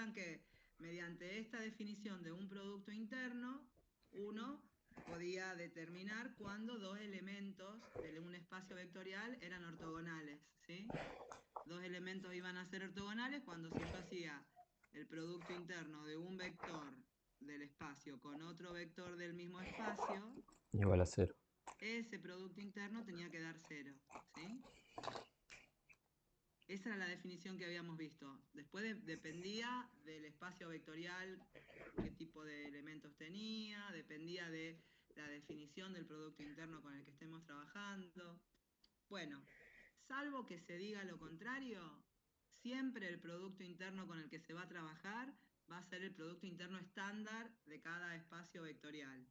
acuerdan que mediante esta definición de un producto interno, uno podía determinar cuándo dos elementos de un espacio vectorial eran ortogonales, ¿sí? Dos elementos iban a ser ortogonales cuando si yo hacía el producto interno de un vector del espacio con otro vector del mismo espacio, Igual a 0. ese producto interno tenía que dar 0, ¿sí? Esa era la definición que habíamos visto. Después dependía del espacio vectorial, qué tipo de elementos tenía, dependía de la definición del producto interno con el que estemos trabajando. Bueno, salvo que se diga lo contrario, siempre el producto interno con el que se va a trabajar va a ser el producto interno estándar de cada espacio vectorial.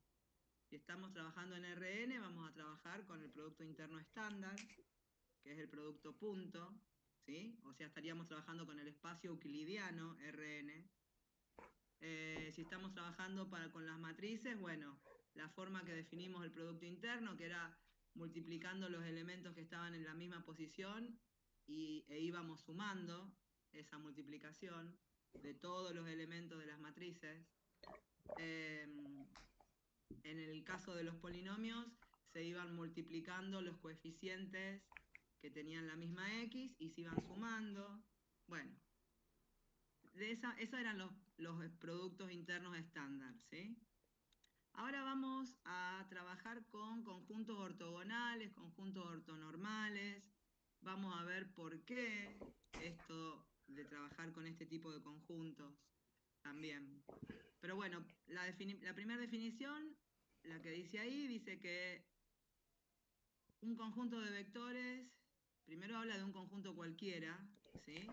Si estamos trabajando en Rn, vamos a trabajar con el producto interno estándar, que es el producto punto, ¿sí? O sea, estaríamos trabajando con el espacio euclidiano Rn. Si estamos trabajando con las matrices, bueno, la forma que definimos el producto interno, que era multiplicando los elementos que estaban en la misma posición e íbamos sumando esa multiplicación de todos los elementos de las matrices. En el caso de los polinomios, se iban multiplicando los coeficientes que tenían la misma x y se iban sumando. Bueno, esos eran los productos internos estándar, ¿sí? Ahora vamos a trabajar con conjuntos ortogonales, conjuntos ortonormales. Vamos a ver por qué esto de trabajar con este tipo de conjuntos también. Pero bueno, la primera definición, la que dice ahí, dice que un conjunto de vectores, primero habla de un conjunto cualquiera, ¿sí?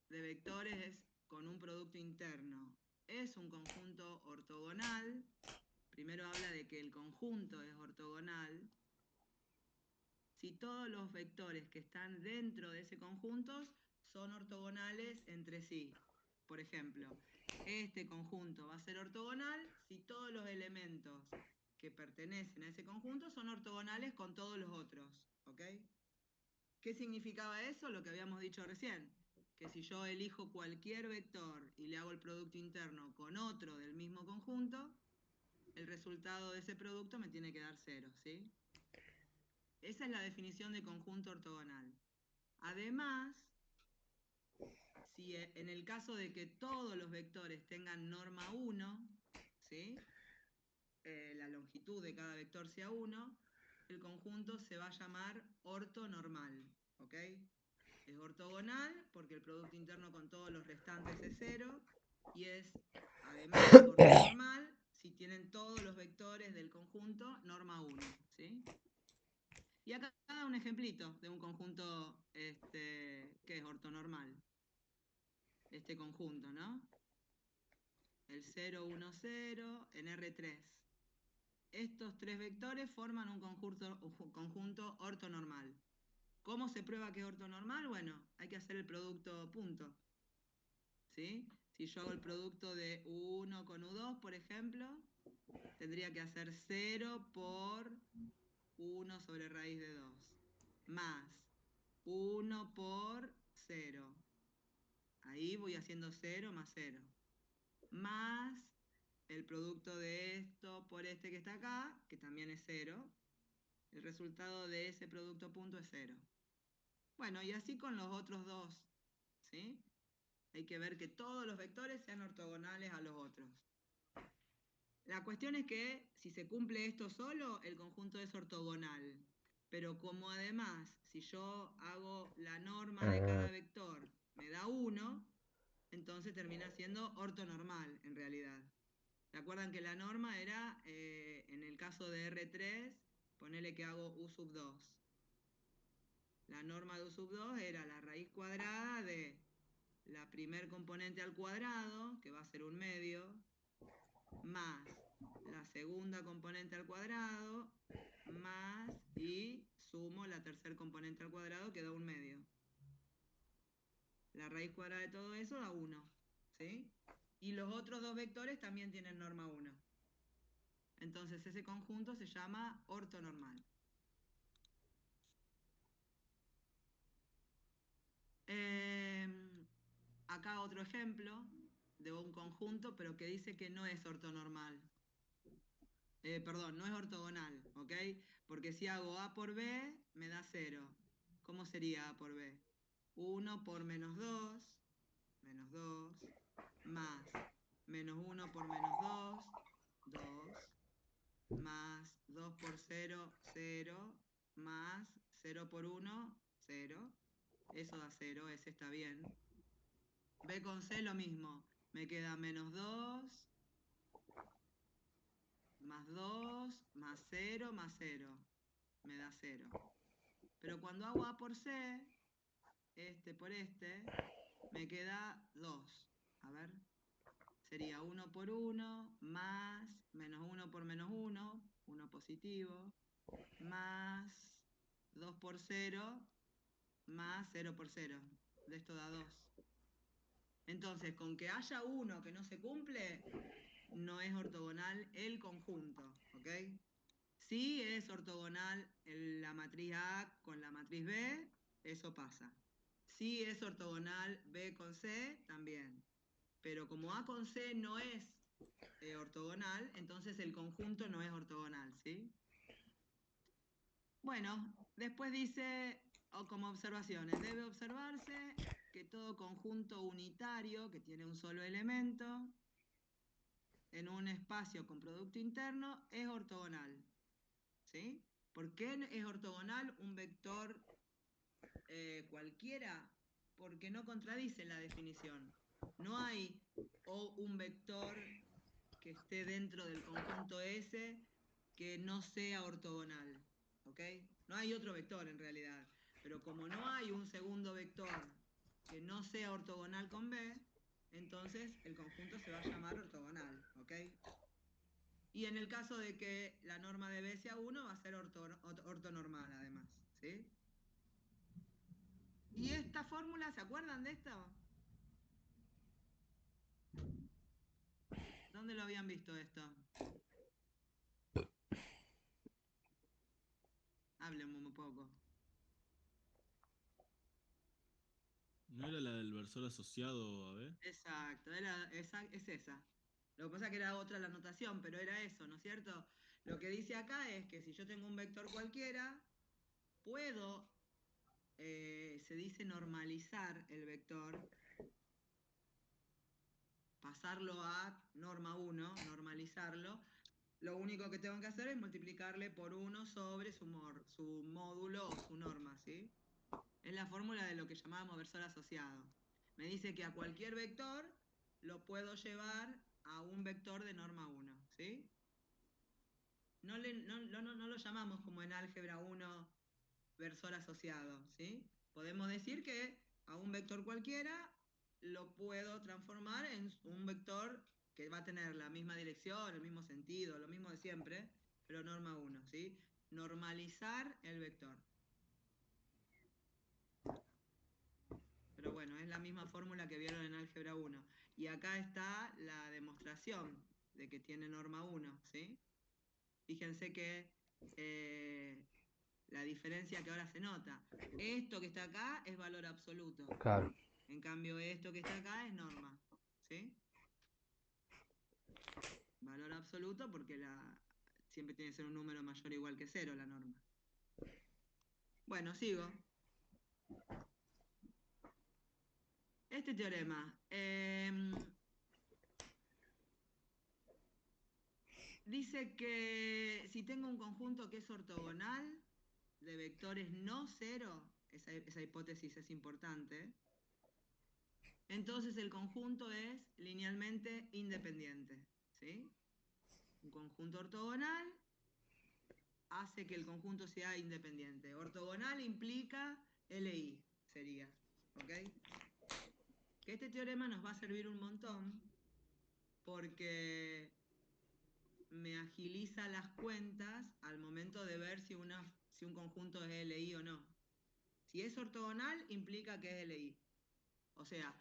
De vectores con un producto interno. Es un conjunto ortogonal. Primero habla de que el conjunto es ortogonal si todos los vectores que están dentro de ese conjunto son ortogonales entre sí. Por ejemplo, este conjunto va a ser ortogonal si todos los elementos que pertenecen a ese conjunto son ortogonales con todos los otros, ¿ok? ¿Qué significaba eso? Lo que habíamos dicho recién, que si yo elijo cualquier vector y le hago el producto interno con otro del mismo conjunto, el resultado de ese producto me tiene que dar 0, ¿sí? Esa es la definición de conjunto ortogonal. Además, si en el caso de que todos los vectores tengan norma 1, ¿sí? La longitud de cada vector sea 1, el conjunto se va a llamar ortonormal, ¿ok? Es ortogonal porque el producto interno con todos los restantes es 0 y es además ortonormal si tienen todos los vectores del conjunto norma 1, ¿sí? Y acá un ejemplito de un conjunto que es ortonormal, este conjunto, ¿no? El 0, 1, 0 en R3. Estos tres vectores forman un conjunto ortonormal. ¿Cómo se prueba que es ortonormal? Bueno, hay que hacer el producto punto, ¿sí? Si yo hago el producto de U1 con U2, por ejemplo, tendría que hacer 0 por 1 sobre raíz de 2, más 1 por 0. Ahí voy haciendo 0 más 0. Más el producto de esto por este que está acá, que también es 0. El resultado de ese producto punto es 0. Bueno, y así con los otros dos, ¿sí? Hay que ver que todos los vectores sean ortogonales a los otros. La cuestión es que si se cumple esto solo, el conjunto es ortogonal. Pero como además, si yo hago la norma de cada vector, me da 1, entonces termina siendo ortonormal en realidad. ¿Se acuerdan que la norma era, en el caso de R3, ponele que hago U sub 2? La norma de U sub 2 era la raíz cuadrada de la primer componente al cuadrado, que va a ser un medio, más la segunda componente al cuadrado, más y sumo la tercer componente al cuadrado, que da un medio. La raíz cuadrada de todo eso da 1, ¿sí? Y los otros dos vectores también tienen norma 1. Entonces ese conjunto se llama ortonormal. Acá otro ejemplo. de un conjunto, pero que dice que no es ortonormal. Perdón, no es ortogonal, ¿ok? Porque si hago A por B, me da 0. ¿Cómo sería A por B? 1 por menos 2, más menos 1 por menos 2, 2, más 2 por 0, 0, más 0 por 1, 0. Eso da 0, ese está bien. B con C lo mismo. Me queda menos 2, más 2, más 0, más 0. Me da 0. Pero cuando hago A por C, este por este, me queda 2. A ver, sería 1 por 1, más menos 1 por menos 1, 1 positivo, más 2 por 0, más 0 por 0. De esto da 2. Entonces, con que haya uno que no se cumple, no es ortogonal el conjunto, ¿ok? Si es ortogonal la matriz A con la matriz B, eso pasa. Si es ortogonal B con C, también. Pero como A con C no es ortogonal, entonces el conjunto no es ortogonal, ¿sí? Bueno, después dice, o como observaciones, debe observarse que todo conjunto unitario que tiene un solo elemento en un espacio con producto interno es ortogonal, ¿sí? ¿Por qué es ortogonal un vector cualquiera? Porque no contradice la definición. No hay o un vector que esté dentro del conjunto S que no sea ortogonal, ¿ok? No hay otro vector en realidad, pero como no hay un segundo vector que no sea ortogonal con B, entonces el conjunto se va a llamar ortogonal, ¿ok? Y en el caso de que la norma de B sea 1, va a ser ortonormal además, ¿sí? ¿Y esta fórmula, se acuerdan de esto? ¿Dónde lo habían visto esto? Hablen un poco. ¿No era la del versor asociado a B? Exacto, es esa. Lo que pasa es que era otra la notación, pero era eso, ¿no es cierto? Lo que dice acá es que si yo tengo un vector cualquiera, puedo, se dice normalizar el vector, pasarlo a norma 1, normalizarlo. Lo único que tengo que hacer es multiplicarle por 1 sobre su módulo o su norma, ¿sí? Es la fórmula de lo que llamábamos versor asociado. Me dice que a cualquier vector lo puedo llevar a un vector de norma 1, ¿sí? No lo llamamos como en álgebra 1 versor asociado, ¿sí? Podemos decir que a un vector cualquiera lo puedo transformar en un vector que va a tener la misma dirección, el mismo sentido, lo mismo de siempre, pero norma 1, ¿sí? Normalizar el vector. Pero bueno, es la misma fórmula que vieron en álgebra 1. Y acá está la demostración de que tiene norma 1, ¿sí? Fíjense que la diferencia que ahora se nota. Esto que está acá es valor absoluto. Claro. En cambio, esto que está acá es norma, ¿sí? Valor absoluto porque siempre tiene que ser un número mayor o igual que 0 la norma. Bueno, sigo. Este teorema. Dice que si tengo un conjunto que es ortogonal de vectores no cero, esa hipótesis es importante, entonces el conjunto es linealmente independiente, ¿sí? Un conjunto ortogonal hace que el conjunto sea independiente. Ortogonal implica LI, sería, ¿ok? Que este teorema nos va a servir un montón porque me agiliza las cuentas al momento de ver si un conjunto es LI o no. Si es ortogonal, implica que es LI. O sea,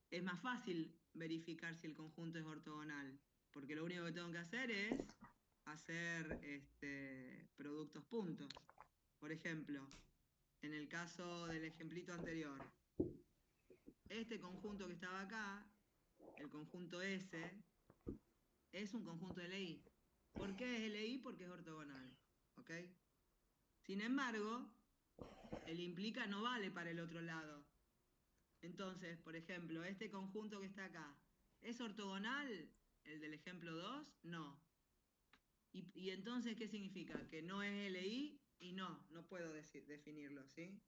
es más fácil verificar si el conjunto es ortogonal, porque lo único que tengo que hacer es hacer productos puntos. Por ejemplo, en el caso del ejemplito anterior, este conjunto que estaba acá, el el conjunto S es un conjunto LI. ¿Por qué es LI? Porque es ortogonal, ¿ok? Sin embargo, el implica no vale para el otro lado. Entonces, por ejemplo, este conjunto que está acá, ¿es ortogonal el del ejemplo 2? No. Y entonces, ¿qué significa? Que no es LI y no puedo definirlo, ¿sí?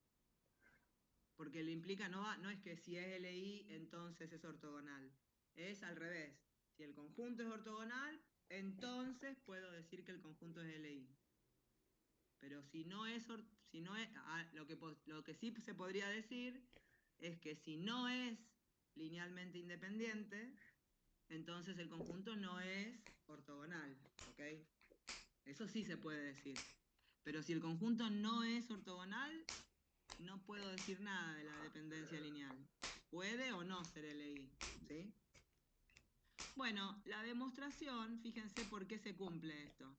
Porque el implica no es que si es LI, entonces es ortogonal. Es al revés. Si el conjunto es ortogonal, entonces puedo decir que el conjunto es LI. Pero si no es, lo que sí se podría decir es que si no es linealmente independiente, entonces el conjunto no es ortogonal, ¿ok? Eso sí se puede decir. Pero si el conjunto no es ortogonal, no puedo decir nada de la dependencia lineal. Puede o no ser LI, ¿sí? Bueno, la demostración, fíjense por qué se cumple esto.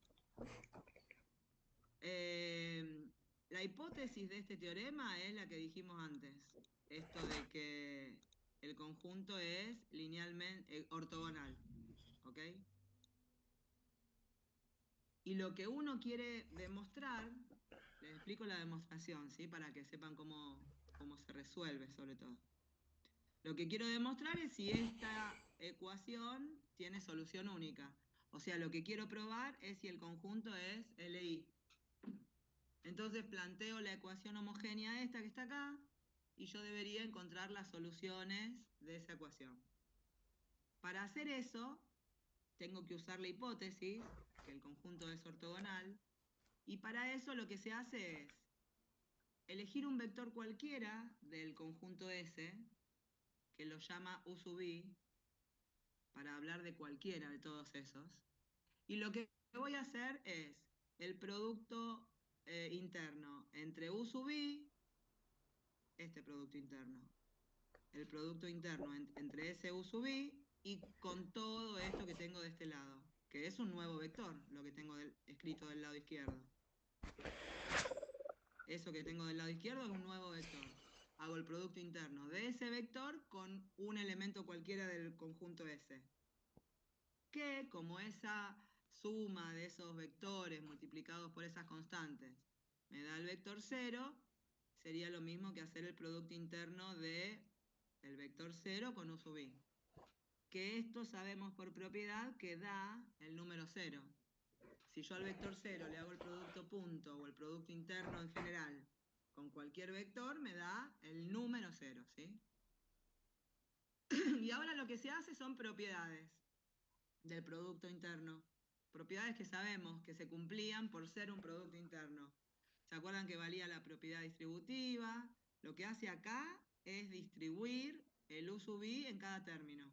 La hipótesis de este teorema es la que dijimos antes. Esto de que el conjunto es linealmente ortogonal, ¿ok? Y lo que uno quiere demostrar, les explico la demostración, ¿sí? Para que sepan cómo se resuelve, sobre todo. Lo que quiero demostrar es si esta ecuación tiene solución única. O sea, lo que quiero probar es si el conjunto es LI. Entonces planteo la ecuación homogénea esta que está acá, y yo debería encontrar las soluciones de esa ecuación. Para hacer eso, tengo que usar la hipótesis, que el conjunto es ortogonal, y para eso lo que se hace es elegir un vector cualquiera del conjunto S, que lo llama U sub i, para hablar de cualquiera de todos esos, y lo que voy a hacer es el producto interno entre U sub i, este producto interno, el producto interno entre ese U sub i y con todo esto que tengo de este lado, que es un nuevo vector, lo que tengo escrito del lado izquierdo. Eso que tengo del lado izquierdo es un nuevo vector. Hago el producto interno de ese vector con un elemento cualquiera del conjunto S, que como esa suma de esos vectores multiplicados por esas constantes me da el vector 0, sería lo mismo que hacer el producto interno del vector 0 con U sub i. Que esto sabemos por propiedad que da el número 0. Si yo al vector 0 le hago el producto punto o el producto interno en general con cualquier vector, me da el número 0, ¿sí? Y ahora lo que se hace son propiedades del producto interno. Propiedades que sabemos que se cumplían por ser un producto interno. ¿Se acuerdan que valía la propiedad distributiva? Lo que hace acá es distribuir el U sub i en cada término.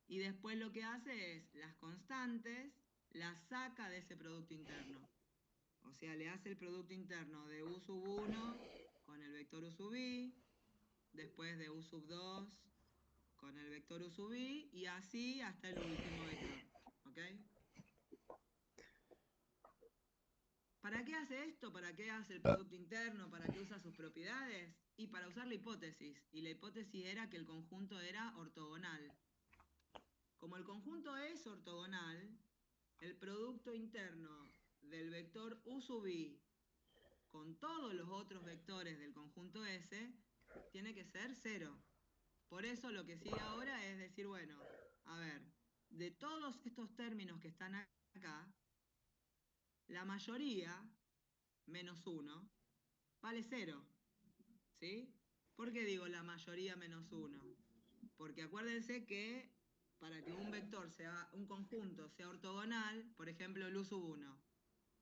Y después lo que hace es las constantes las saca de ese producto interno. O sea, le hace el producto interno de U sub 1 con el vector U sub i, después de U sub 2 con el vector U sub i, y así hasta el último vector. ¿Ok? ¿Para qué hace esto? ¿Para qué hace el producto interno? ¿Para qué usa sus propiedades? Y para usar la hipótesis. Y la hipótesis era que el conjunto era ortogonal. Como el conjunto es ortogonal, el producto interno del vector U sub i con todos los otros vectores del conjunto S tiene que ser 0. Por eso lo que sigue ahora es decir, bueno, a ver, de todos estos términos que están acá, la mayoría, menos 1, vale 0. ¿Sí? ¿Por qué digo la mayoría menos 1? Porque acuérdense que para que un vector sea, un conjunto sea ortogonal, por ejemplo el U sub 1,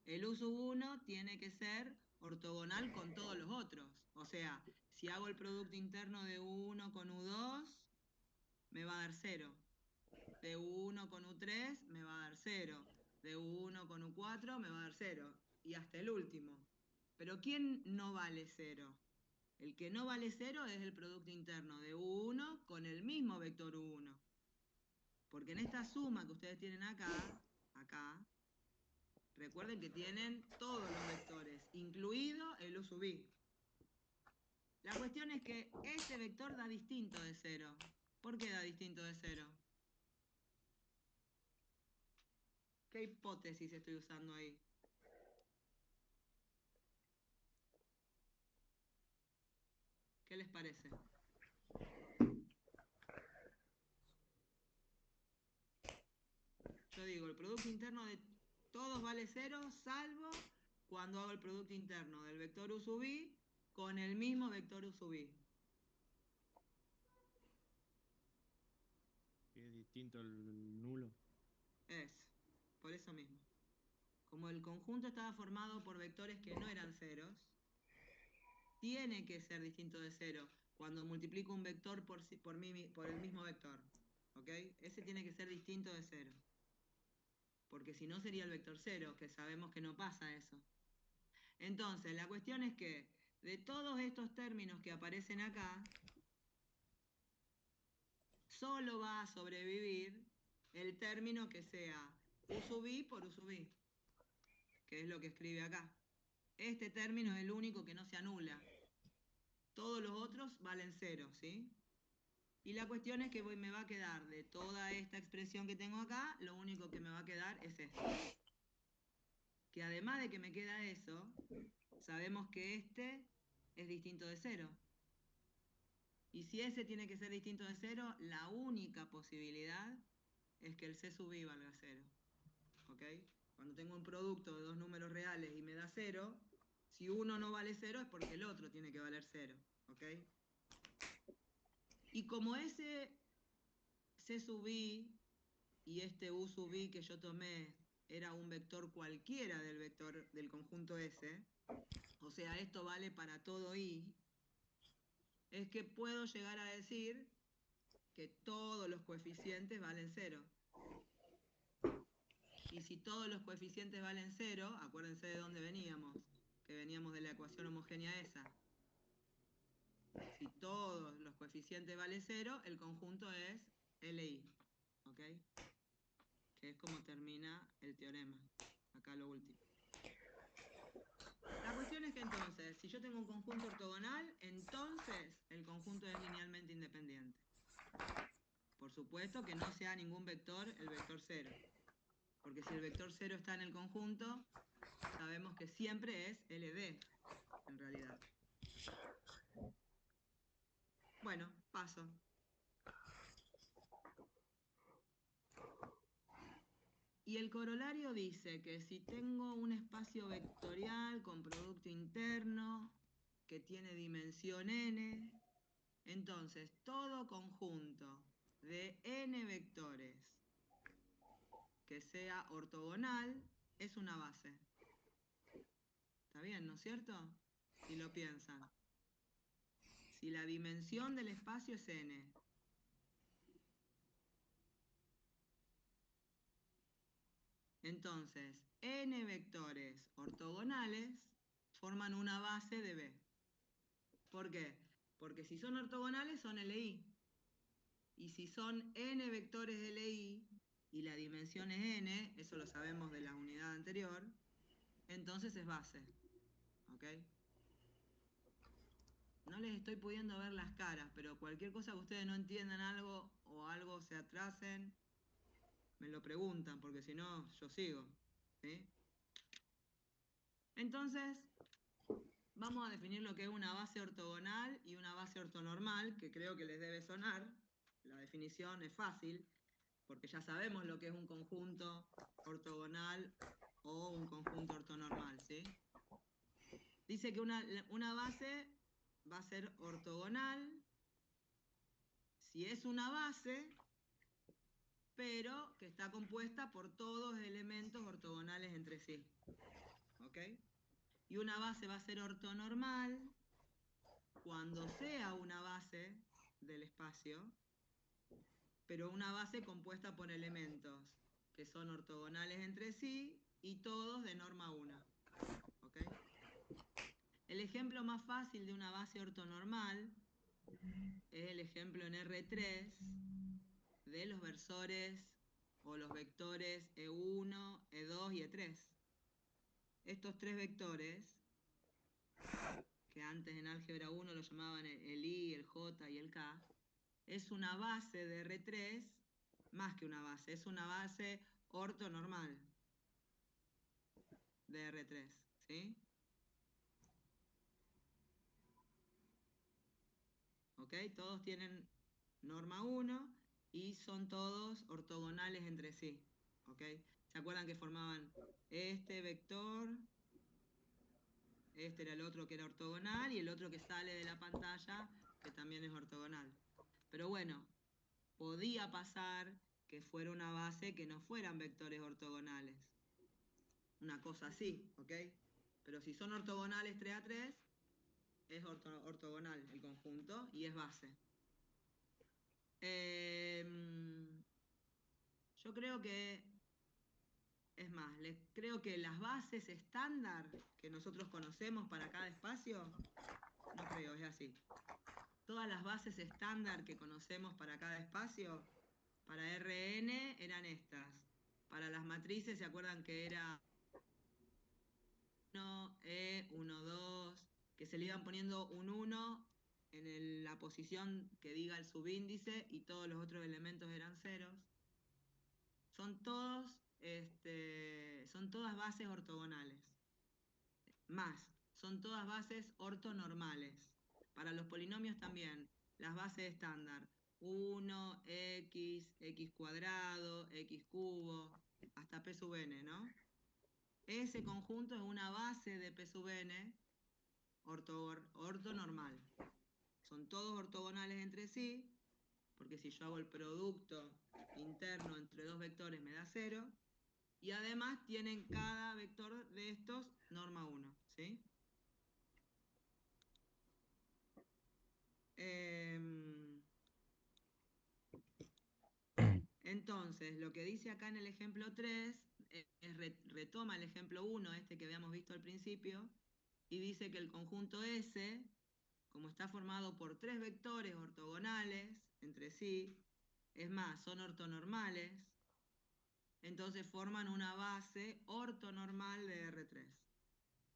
el U sub 1 tiene que ser ortogonal con todos los otros. O sea, si hago el producto interno de U1 con U2, me va a dar 0. De U1 con U3 me va a dar 0. De U1 con U4 me va a dar 0. Y hasta el último. Pero ¿quién no vale 0? El que no vale 0 es el producto interno de U1 con el mismo vector U1. Porque en esta suma que ustedes tienen acá, recuerden que tienen todos los vectores, incluido el U sub i. La cuestión es que este vector da distinto de 0. ¿Por qué da distinto de 0? ¿Qué hipótesis estoy usando ahí? ¿Qué les parece? Yo digo, el producto interno de todos vale 0, salvo cuando hago el producto interno del vector u sub i con el mismo vector u sub i. ¿Es distinto el nulo? Es, por eso mismo. Como el conjunto estaba formado por vectores que no eran ceros, tiene que ser distinto de 0 cuando multiplico un vector por el mismo vector. ¿Ok? Ese tiene que ser distinto de 0. Porque si no sería el vector 0, que sabemos que no pasa eso. Entonces, la cuestión es que de todos estos términos que aparecen acá, solo va a sobrevivir el término que sea u sub i por u sub i, que es lo que escribe acá. Este término es el único que no se anula. Todos los otros valen 0, ¿sí? Y la cuestión es que me va a quedar de toda esta expresión que tengo acá, lo único que me va a quedar es esto. Que además de que me queda eso, sabemos que este es distinto de 0. Y si ese tiene que ser distinto de 0, la única posibilidad es que el c sub i valga 0. ¿Ok? Cuando tengo un producto de dos números reales y me da 0, si uno no vale 0 es porque el otro tiene que valer 0. ¿Ok? Y como ese c sub i y este u sub i que yo tomé era un vector cualquiera del vector del conjunto S, o sea, esto vale para todo i, es que puedo llegar a decir que todos los coeficientes valen 0. Y si todos los coeficientes valen 0, acuérdense de dónde veníamos, que veníamos de la ecuación homogénea esa. Si todos los coeficientes valen 0, el conjunto es LI. ¿Ok? Que es como termina el teorema. Acá lo último. La cuestión es que entonces, si yo tengo un conjunto ortogonal, entonces el conjunto es linealmente independiente. Por supuesto que no sea ningún vector el vector 0. Porque si el vector 0 está en el conjunto, sabemos que siempre es LD, en realidad. Bueno, paso. Y el corolario dice que si tengo un espacio vectorial con producto interno que tiene dimensión n, entonces todo conjunto de n vectores que sea ortogonal es una base. ¿Está bien, no es cierto? Si lo piensan. Si la dimensión del espacio es n, entonces n vectores ortogonales forman una base de B. ¿Por qué? Porque si son ortogonales son LI. Y si son n vectores LI y la dimensión es n, eso lo sabemos de la unidad anterior, entonces es base. ¿Ok? No les estoy pudiendo ver las caras, pero cualquier cosa que ustedes no entiendan algo o algo se atrasen, me lo preguntan, porque si no, yo sigo. ¿Sí? Entonces, vamos a definir lo que es una base ortogonal y una base ortonormal, que creo que les debe sonar. La definición es fácil, porque ya sabemos lo que es un conjunto ortogonal o un conjunto ortonormal, ¿sí? Dice que una base va a ser ortogonal si es una base, pero que está compuesta por todos elementos ortogonales entre sí. ¿Ok? Y una base va a ser ortonormal cuando sea una base del espacio, pero una base compuesta por elementos que son ortogonales entre sí y todos de norma 1. ¿Ok? El ejemplo más fácil de una base ortonormal es el ejemplo en R3 de los versores o los vectores E1, E2 y E3. Estos tres vectores, que antes en álgebra 1 lo llamaban el I, el J y el K, es una base de R3, más que una base, es una base ortonormal de R3, ¿sí? ¿Ok? Todos tienen norma 1 y son todos ortogonales entre sí, ¿ok? ¿Se acuerdan que formaban este vector? Este era el otro que era ortogonal y el otro que sale de la pantalla que también es ortogonal. Pero bueno, podía pasar que fuera una base que no fueran vectores ortogonales. Una cosa así, ¿ok? Pero si son ortogonales 3 a 3, es ortogonal el conjunto y es base. Yo creo que, es más, creo que las bases estándar que nosotros conocemos para cada espacio, no creo, es así. Todas las bases estándar que conocemos para cada espacio, para Rn eran estas. Para las matrices, ¿se acuerdan que era 1, E, 1, 2, que se le iban poniendo un 1 en la posición que diga el subíndice y todos los otros elementos eran ceros? Son todas bases ortogonales. Más, son todas bases ortonormales. Para los polinomios también, las bases estándar, 1, x cuadrado, x cubo, hasta p sub n, ¿no? Ese conjunto es una base de p sub n ortonormal. Son todos ortogonales entre sí, porque si yo hago el producto interno entre dos vectores me da 0, y además tienen cada vector de estos norma 1, ¿sí? Entonces, lo que dice acá en el ejemplo 3, retoma el ejemplo 1, este que habíamos visto al principio, y dice que el conjunto S, como está formado por 3 vectores ortogonales entre sí, es más, son ortonormales, entonces forman una base ortonormal de R3,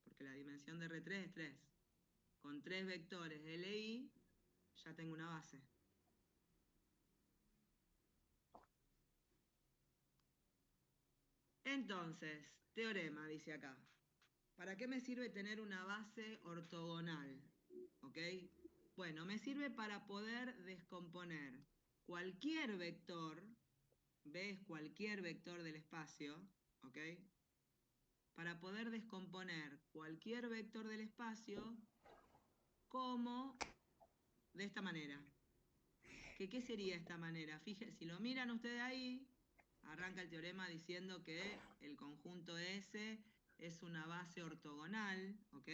porque la dimensión de R3 es 3. Con 3 vectores LI ya tengo una base. Entonces, teorema, dice acá. ¿Para qué me sirve tener una base ortogonal? ¿Ok? Bueno, me sirve para poder descomponer cualquier vector, ¿ves? Cualquier vector del espacio, ¿ok? Para poder descomponer cualquier vector del espacio como de esta manera. ¿Qué sería esta manera? Fíjense, si lo miran ustedes ahí, arranca el teorema diciendo que el conjunto S es una base ortogonal, ¿ok?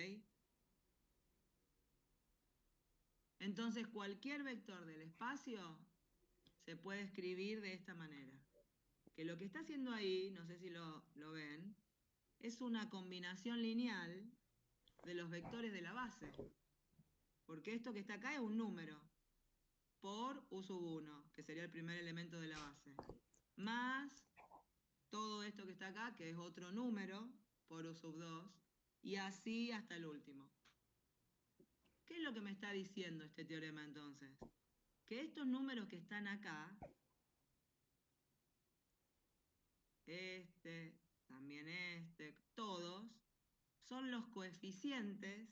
Entonces cualquier vector del espacio se puede escribir de esta manera. Que lo que está haciendo ahí, no sé si lo ven, es una combinación lineal de los vectores de la base. Porque esto que está acá es un número por u sub 1, que sería el primer elemento de la base. Más todo esto que está acá, que es otro número por u sub 2, y así hasta el último. ¿Qué es lo que me está diciendo este teorema entonces? Que estos números que están acá, también todos, son los coeficientes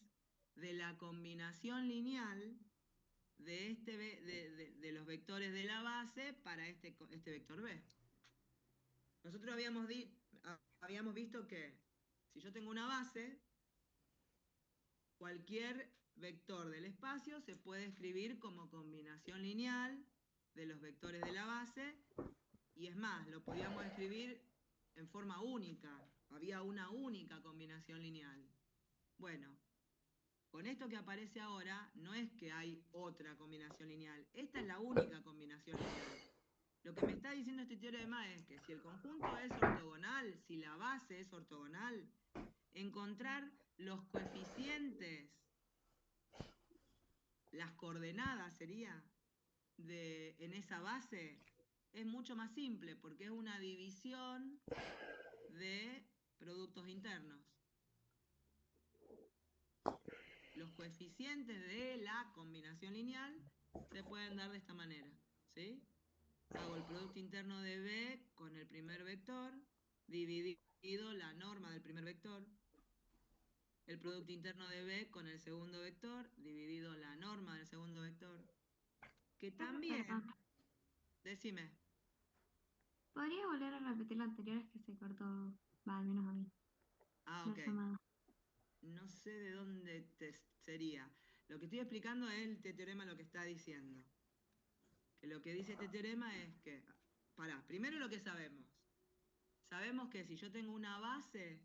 de la combinación lineal de los vectores de la base para este vector B. Nosotros habíamos visto que si yo tengo una base, cualquier vector del espacio se puede escribir como combinación lineal de los vectores de la base, y es más, lo podíamos escribir en forma única, había una única combinación lineal. Bueno, con esto que aparece ahora, no es que hay otra combinación lineal, esta es la única combinación lineal. Lo que me está diciendo este teorema es que si el conjunto es ortogonal, si la base es ortogonal, encontrar los coeficientes, las coordenadas sería, en esa base, es mucho más simple, porque es una división de productos internos. Los coeficientes de la combinación lineal se pueden dar de esta manera, ¿sí? Hago el producto interno de B con el primer vector, dividido la norma del primer vector. El producto interno de B con el segundo vector, dividido la norma del segundo vector. Que también, Perdón. decime. ¿Podría volver a repetir lo anterior? Es que se cortó, va, al menos a mí, Ah, la ok. llamada. No sé de dónde te sería. Lo que estoy explicando es el teorema lo que está diciendo. Que lo que dice este teorema es que, pará, primero lo que sabemos. Sabemos que si yo tengo una base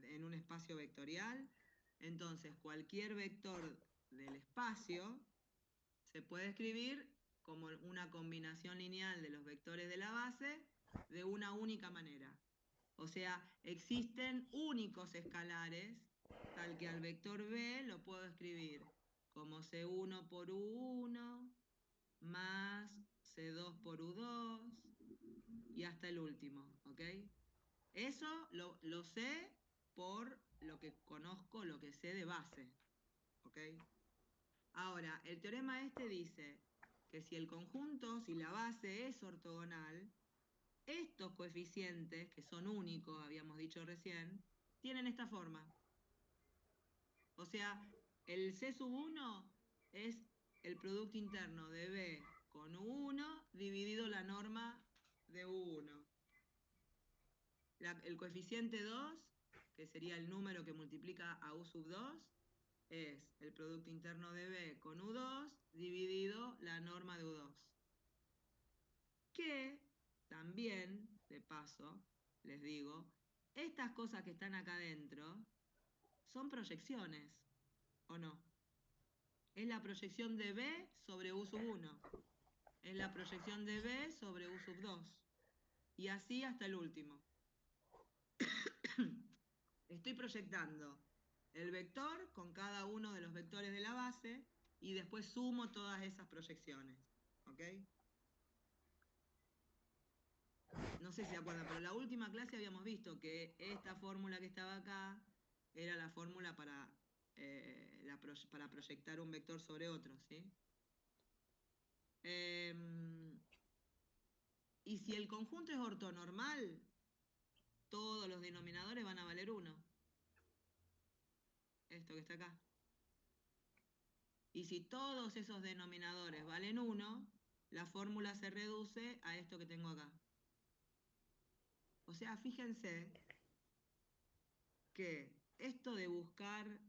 en un espacio vectorial, entonces cualquier vector del espacio se puede escribir como una combinación lineal de los vectores de la base de una única manera. O sea, existen únicos escalares, tal que al vector B lo puedo escribir como C1 por U1 más C2 por U2 y hasta el último, ¿ok? Eso lo sé por lo que conozco, lo que sé de base, ¿ok? Ahora, el teorema este dice que si el conjunto, si la base es ortogonal, estos coeficientes, que son únicos, habíamos dicho recién, tienen esta forma. O sea, el C sub 1 es el producto interno de B con U1 dividido la norma de U1. El coeficiente 2, que sería el número que multiplica a U sub 2, es el producto interno de B con U2 dividido la norma de U2. Que también, de paso, les digo, estas cosas que están acá adentro son proyecciones, ¿o no? Es la proyección de B sobre U sub 1. Es la proyección de B sobre U sub 2. Y así hasta el último. Estoy proyectando el vector con cada uno de los vectores de la base y después sumo todas esas proyecciones. ¿Ok? No sé si se acuerdan, pero en la última clase habíamos visto que esta fórmula que estaba acá era la fórmula para proyectar un vector sobre otro, ¿sí? Y si el conjunto es ortonormal, todos los denominadores van a valer 1. Esto que está acá. Y si todos esos denominadores valen 1, la fórmula se reduce a esto que tengo acá. O sea, fíjense que esto de buscar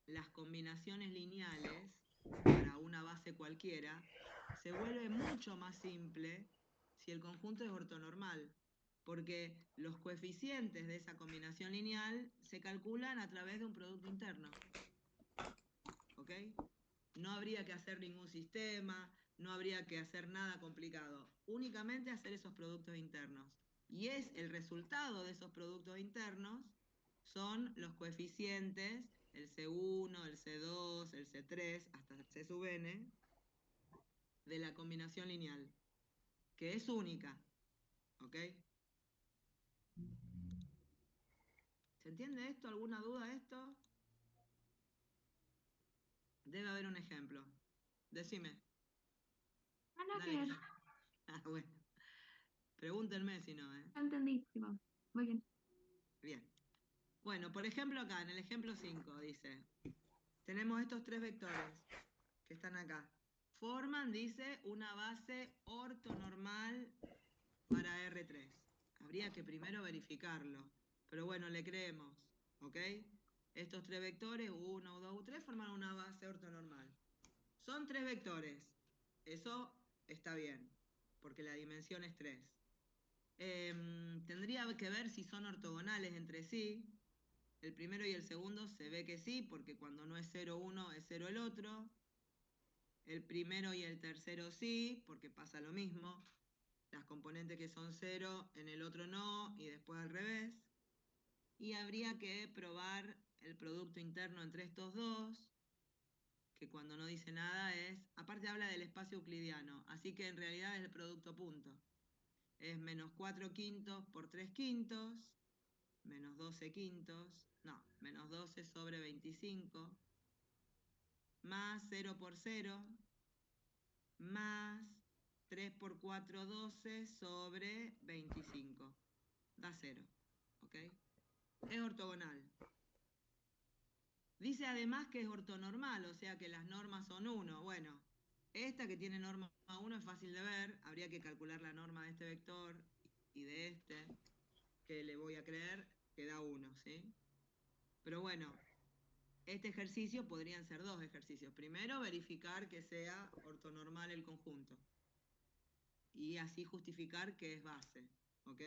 las combinaciones lineales para una base cualquiera se vuelve mucho más simple si el conjunto es ortonormal, porque los coeficientes de esa combinación lineal se calculan a través de un producto interno. ¿Ok? No habría que hacer ningún sistema, no habría que hacer nada complicado, únicamente hacer esos productos internos. Y es el resultado de esos productos internos, son los coeficientes, el C1, el C2, el C3, hasta el C sub n, de la combinación lineal, que es única. ¿Ok? ¿Se entiende esto? ¿Alguna duda de esto? Debe haber un ejemplo. Decime. Ah, no, Dale que que no sí. Ah, bueno. Pregúntenme si no, ¿eh? entendí, tipo, muy bien. Bien. Bueno, por ejemplo acá, en el ejemplo 5, dice, tenemos estos tres vectores que están acá. Forman, dice, una base ortonormal para R3. Habría que primero verificarlo, pero bueno, le creemos, ¿ok? Estos tres vectores, U1, U2, U3, forman una base ortonormal. Son tres vectores, eso está bien, porque la dimensión es 3. Tendría que ver si son ortogonales entre sí. El primero y el segundo se ve que sí, porque cuando no es 0 uno es 0 el otro. El primero y el tercero sí, porque pasa lo mismo. Las componentes que son 0 en el otro no, y después al revés. Y habría que probar el producto interno entre estos dos, que cuando no dice nada es, aparte habla del espacio euclidiano, así que en realidad es el producto punto. Es menos 4 quintos por 3 quintos, menos 12 quintos, no, menos 12 sobre 25, más 0 por 0 más 3 por 4, 12 sobre 25. Da 0. ¿Ok? Es ortogonal. Dice además que es ortonormal, o sea que las normas son 1. Bueno, esta que tiene norma 1 es fácil de ver. Habría que calcular la norma de este vector y de este, que le voy a creer que da 1, ¿sí? Pero bueno, este ejercicio podrían ser dos ejercicios. Primero, verificar que sea ortonormal el conjunto. Y así justificar que es base, ¿ok?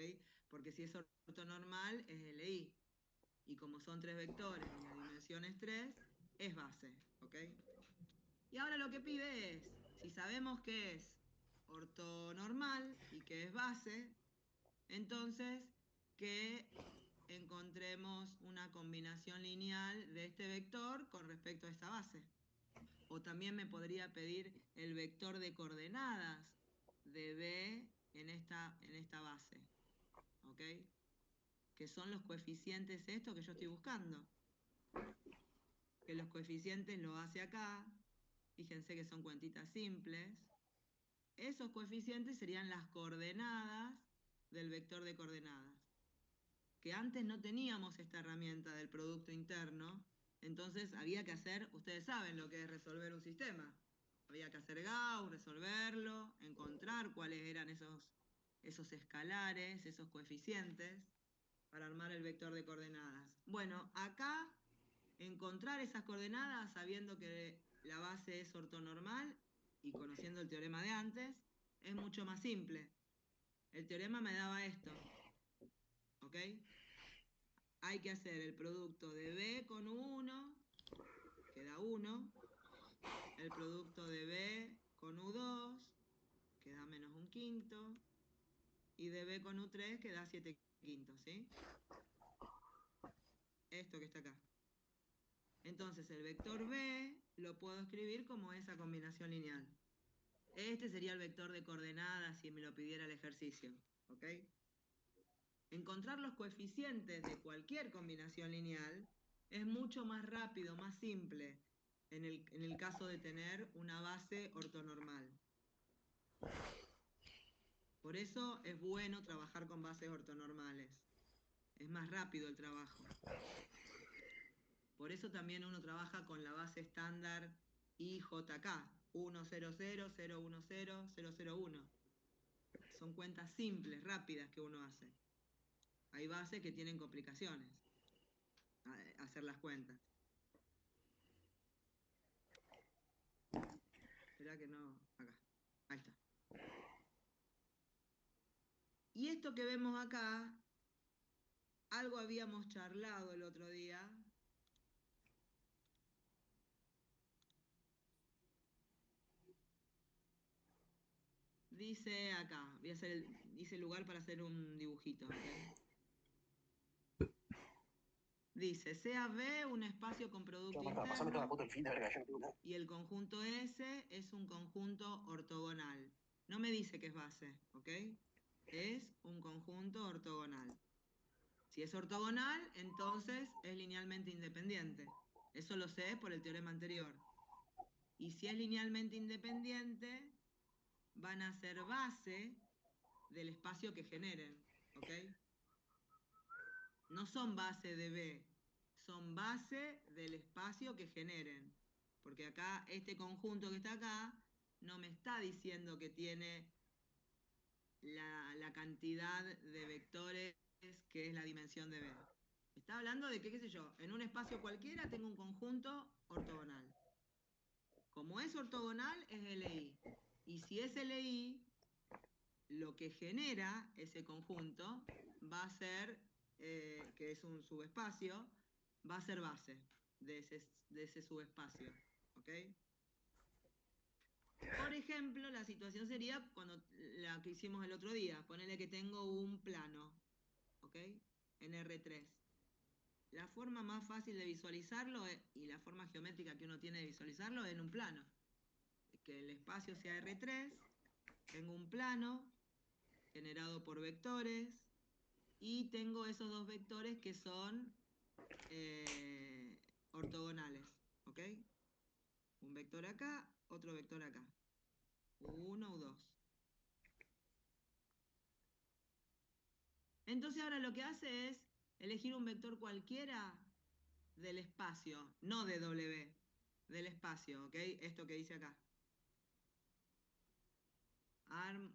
Porque si es ortonormal es LI. Y como son 3 vectores y la dimensión es 3, es base, ¿ok? Y ahora lo que pide es, si sabemos que es ortonormal y que es base, entonces que encontremos una combinación lineal de este vector con respecto a esta base. O también me podría pedir el vector de coordenadas de B en esta base, ¿ok? Que son los coeficientes estos que yo estoy buscando. Que los coeficientes lo hace acá. Fíjense que son cuentitas simples. Esos coeficientes serían las coordenadas del vector de coordenadas. Que antes no teníamos esta herramienta del producto interno, entonces había que hacer, ustedes saben lo que es resolver un sistema. Había que hacer Gauss, resolverlo, encontrar cuáles eran esos escalares, esos coeficientes, para armar el vector de coordenadas. Bueno, acá encontrar esas coordenadas sabiendo que la base es ortonormal y conociendo el teorema de antes, es mucho más simple. El teorema me daba esto, ¿ok? Hay que hacer el producto de B con U1, que da 1, el producto de B con U2, que da menos un quinto, y de B con U3, que da 7 quintos, ¿sí? Esto que está acá. Entonces el vector B lo puedo escribir como esa combinación lineal. Este sería el vector de coordenadas si me lo pidiera el ejercicio, ¿ok? Encontrar los coeficientes de cualquier combinación lineal es mucho más rápido, más simple, en el caso de tener una base ortonormal. Por eso es bueno trabajar con bases ortonormales. Es más rápido el trabajo. Por eso también uno trabaja con la base estándar IJK, 100, 010, 001. Son cuentas simples, rápidas que uno hace. Hay bases que tienen complicaciones hacer las cuentas. Espera que no, acá. Ahí está. Y esto que vemos acá, algo habíamos charlado el otro día. Dice acá, voy a hacer hice el lugar para hacer un dibujito, ¿okay? Dice, sea B un espacio con producto interno y el conjunto S es un conjunto ortogonal. No me dice que es base, ¿ok? Es un conjunto ortogonal. Si es ortogonal, entonces es linealmente independiente. Eso lo sé por el teorema anterior. Y si es linealmente independiente, van a ser base del espacio que generen, ¿ok? No son base de B, son base del espacio que generen. Porque acá, este conjunto que está acá, no me está diciendo que tiene la cantidad de vectores que es la dimensión de B. Está hablando de que, qué sé yo, en un espacio cualquiera tengo un conjunto ortogonal. Como es ortogonal, es LI. Y si es LI, lo que genera ese conjunto va a ser, que es un subespacio, va a ser base de ese subespacio, ¿ok? Por ejemplo, la situación sería cuando la que hicimos el otro día, ponerle que tengo un plano, ¿ok? En R3. La forma más fácil de visualizarlo y la forma geométrica que uno tiene de visualizarlo es en un plano. Que el espacio sea R3, tengo un plano generado por vectores y tengo esos dos vectores que son ortogonales, ¿ok? Un vector acá, otro vector acá. U1, U2. Entonces ahora lo que hace es elegir un vector cualquiera del espacio, no de W, del espacio, ¿ok? Esto que dice acá.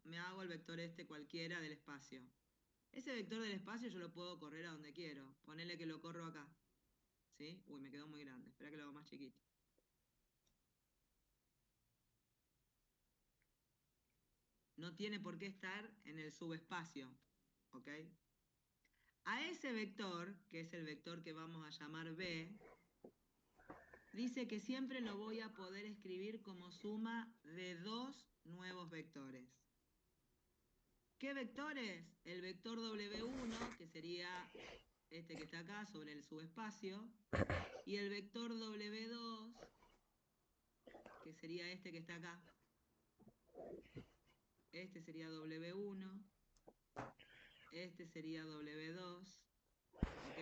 Me hago el vector este cualquiera del espacio. Ese vector del espacio yo lo puedo correr a donde quiero. Ponele que lo corro acá. ¿Sí? Uy, me quedó muy grande. Espera que lo hago más chiquito. No tiene por qué estar en el subespacio. ¿Ok? A ese vector, que es el vector que vamos a llamar B, dice que siempre lo voy a poder escribir como suma de dos nuevos vectores. ¿Qué vectores? El vector W1, que sería este que está acá sobre el subespacio, y el vector W2, que sería este que está acá. Este sería W1, este sería W2, ¿ok?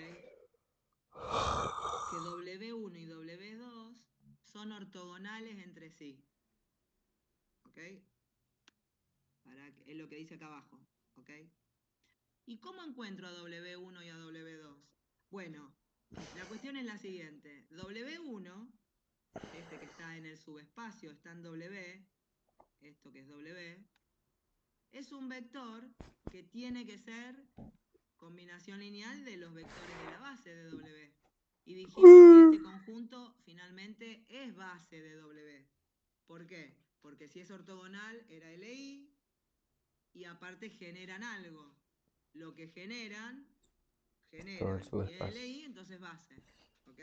Que W1 y W2 son ortogonales entre sí, ¿ok? Es lo que dice acá abajo, ¿ok? ¿Y cómo encuentro a W1 y a W2? Bueno, la cuestión es la siguiente. W1, este que está en el subespacio, está en W, esto que es W, es un vector que tiene que ser combinación lineal de los vectores de la base de W. Y dijimos que este conjunto finalmente es base de W. ¿Por qué? Porque si es ortogonal era LI y aparte generan algo. Lo que generan Todo el y subespacio. LI, entonces base. ¿Ok?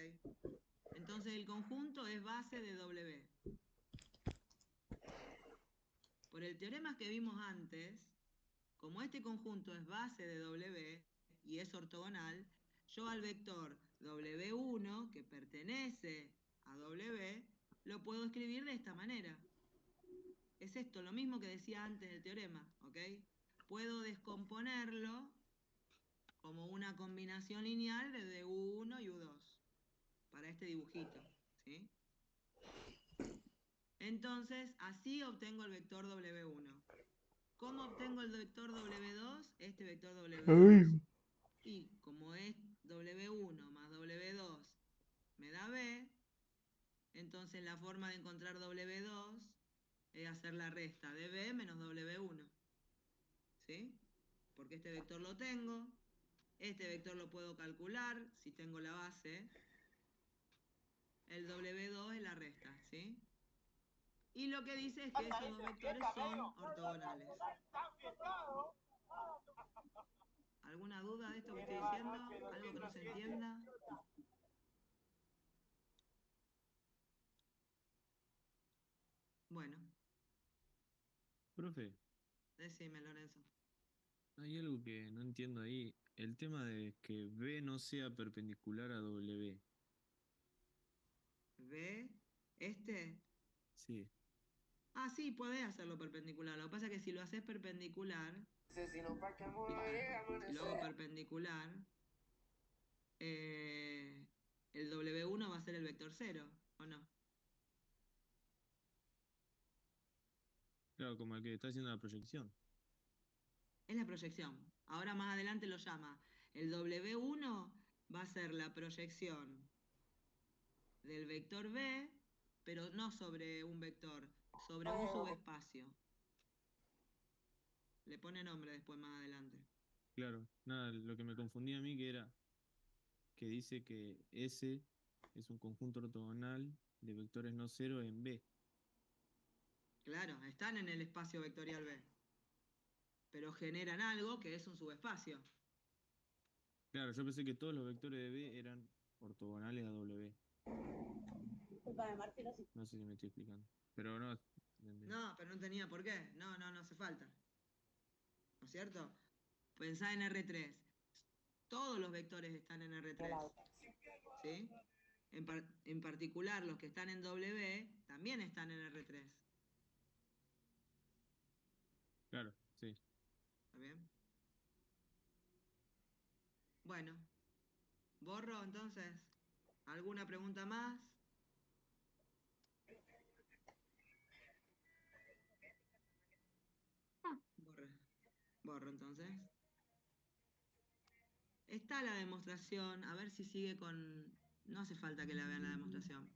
Entonces el conjunto es base de W. Por el teorema que vimos antes, como este conjunto es base de W y es ortogonal, yo al vector W1, que pertenece a W, lo puedo escribir de esta manera. Es esto, lo mismo que decía antes del teorema, ¿ok? Puedo descomponerlo como una combinación lineal de U1 y U2 para este dibujito, ¿sí? Entonces, así obtengo el vector W1. ¿Cómo obtengo el vector W2? Este vector W2. Y como es W1 más W2 me da B, entonces la forma de encontrar W2 es hacer la resta de B menos W1. ¿Sí? Porque este vector lo tengo. Este vector lo puedo calcular si tengo la base. El W2 es la resta, ¿sí? Y lo que dice es que esos dos vectores son ortogonales. ¿Alguna duda de esto que estoy diciendo? ¿Algo que no se entienda? Bueno, Profe, decime, Lorenzo. hay algo que no entiendo ahí. El tema de que B no sea perpendicular a W. ¿Ve? ¿Este? Sí, Ah, sí, podés hacerlo perpendicular. Lo que pasa es que si lo haces perpendicular, fíjate, si lo hago perpendicular, el W1 va a ser el vector 0, ¿o no? claro, como el que está haciendo la proyección. Es la proyección. Ahora más adelante lo llama. El W1 va a ser la proyección del vector B, pero no sobre un vector, sobre un subespacio. Le pone nombre después más adelante. Claro, nada, lo que me confundía a mí que era que dice que S es un conjunto ortogonal de vectores no cero en B. Claro, están en el espacio vectorial B, pero generan algo que es un subespacio. Claro, yo pensé que todos los vectores de B eran ortogonales a W. No sé si me estoy explicando. Pero no, entendí. No, pero no tenía por qué. No, no hace falta. ¿No es cierto? Pensá en R3. Todos los vectores están en R3. ¿Sí? En particular, los que están en W también están en R3. Claro, sí. ¿Está bien? Bueno, borro entonces. ¿Alguna pregunta más? Corro entonces. Está la demostración, a ver si sigue con... No hace falta que la vean la demostración.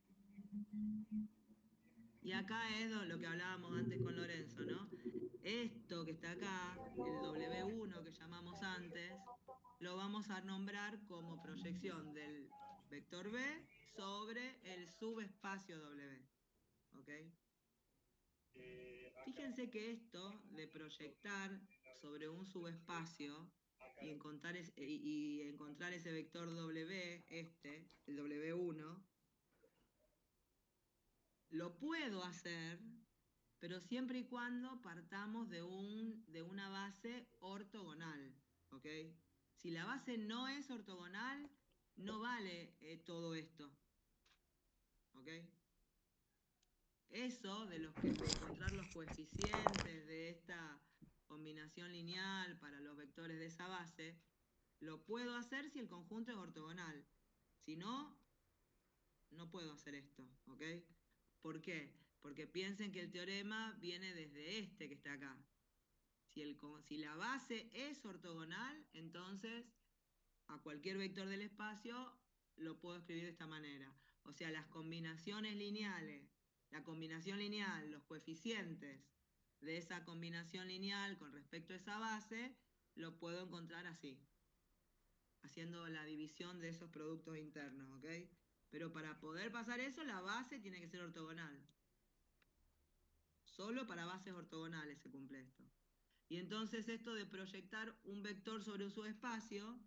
Y acá es lo que hablábamos antes con Lorenzo, ¿no? Esto que está acá, el W1 que llamamos antes, lo vamos a nombrar como proyección del vector B sobre el subespacio W. ¿Ok? Fíjense que esto de proyectar sobre un subespacio y encontrar ese vector W, el W1, lo puedo hacer, pero siempre y cuando partamos de una base ortogonal, ¿ok? Si la base no es ortogonal, no vale todo esto, ¿ok? Eso de encontrar los coeficientes de esta combinación lineal para los vectores de esa base, lo puedo hacer si el conjunto es ortogonal. Si no, no puedo hacer esto, ¿ok? ¿Por qué? Porque piensen que el teorema viene desde este que está acá. Si la base es ortogonal, entonces a cualquier vector del espacio lo puedo escribir de esta manera. O sea, las combinaciones lineales, la combinación lineal, los coeficientes de esa combinación lineal con respecto a esa base, lo puedo encontrar así, haciendo la división de esos productos internos, ¿ok? Pero para poder pasar eso, la base tiene que ser ortogonal. Solo para bases ortogonales se cumple esto. Y entonces esto de proyectar un vector sobre un subespacio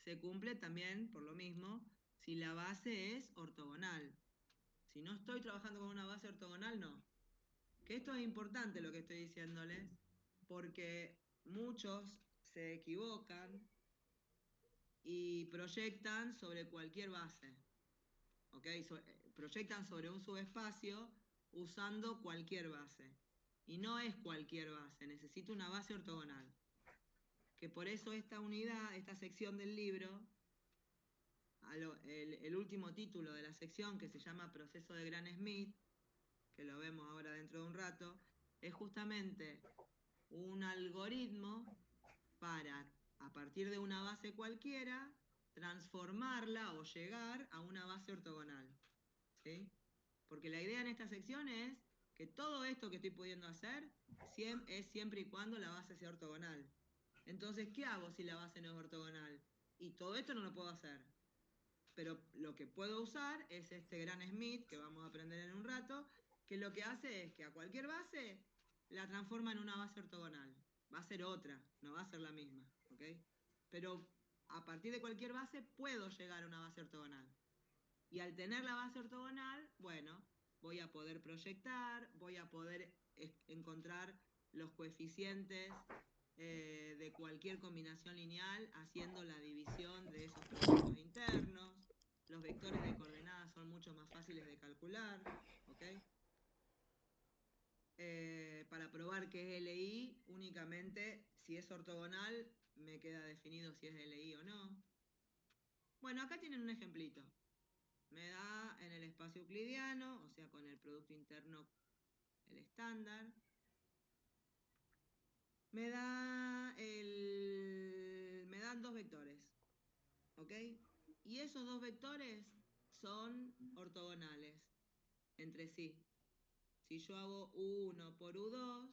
se cumple también, por lo mismo, si la base es ortogonal. Si no estoy trabajando con una base ortogonal, no. Que esto es importante lo que estoy diciéndoles, porque muchos se equivocan y proyectan sobre cualquier base. ¿Ok? Proyectan sobre un subespacio usando cualquier base. Y no es cualquier base, necesito una base ortogonal. Que por eso esta unidad, esta sección del libro, el último título de la sección, que se llama Proceso de Gram-Schmidt, que lo vemos ahora dentro de un rato, es justamente un algoritmo para, a partir de una base cualquiera, transformarla o llegar a una base ortogonal. ¿Sí? Porque la idea en esta sección es que todo esto que estoy pudiendo hacer es siempre y cuando la base sea ortogonal. Entonces, ¿qué hago si la base no es ortogonal? Y todo esto no lo puedo hacer. Pero lo que puedo usar es este Gram-Schmidt, que vamos a aprender en un rato, que lo que hace es que a cualquier base la transforma en una base ortogonal. Va a ser otra, no va a ser la misma, ¿ok? Pero a partir de cualquier base puedo llegar a una base ortogonal. Y al tener la base ortogonal, bueno, voy a poder proyectar, voy a poder encontrar los coeficientes de cualquier combinación lineal haciendo la división de esos productos internos. Los vectores de coordenadas son mucho más fáciles de calcular, ¿ok? Para probar que es LI, únicamente si es ortogonal me queda definido si es LI o no. Bueno, acá tienen un ejemplito. Me da en el espacio euclidiano, o sea, con el producto interno, el estándar. Me dan dos vectores, ¿ok? Y esos dos vectores son ortogonales entre sí. Si yo hago U1 por U2,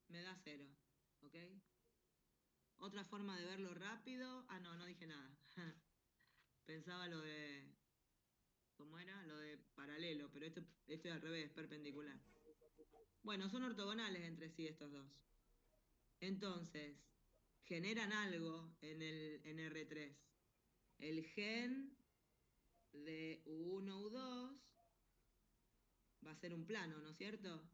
me da 0, ¿ok? Otra forma de verlo rápido. Ah, no dije nada. Pensaba lo de... ¿Cómo era? Lo de paralelo, pero esto es al revés, perpendicular. Bueno, son ortogonales entre sí estos dos. Entonces, generan algo en R3. El gen de U1, U2 va a ser un plano, ¿no es cierto?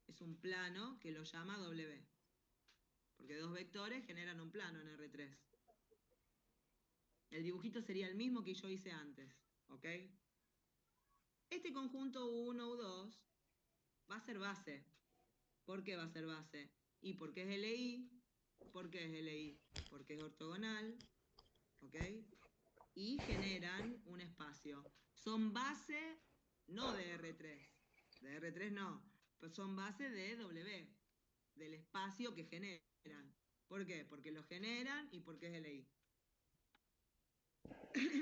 Es un plano que lo llama W. Porque dos vectores generan un plano en R3. El dibujito sería el mismo que yo hice antes, ¿ok? Este conjunto U1, U2 va a ser base. ¿Por qué va a ser base? Y porque es LI. ¿Por qué es LI? Porque es ortogonal, ¿ok? Y generan un espacio. Son base no de R3. De R3 no. pues son bases de W, del espacio que generan. ¿Por qué? Porque lo generan y porque es LI.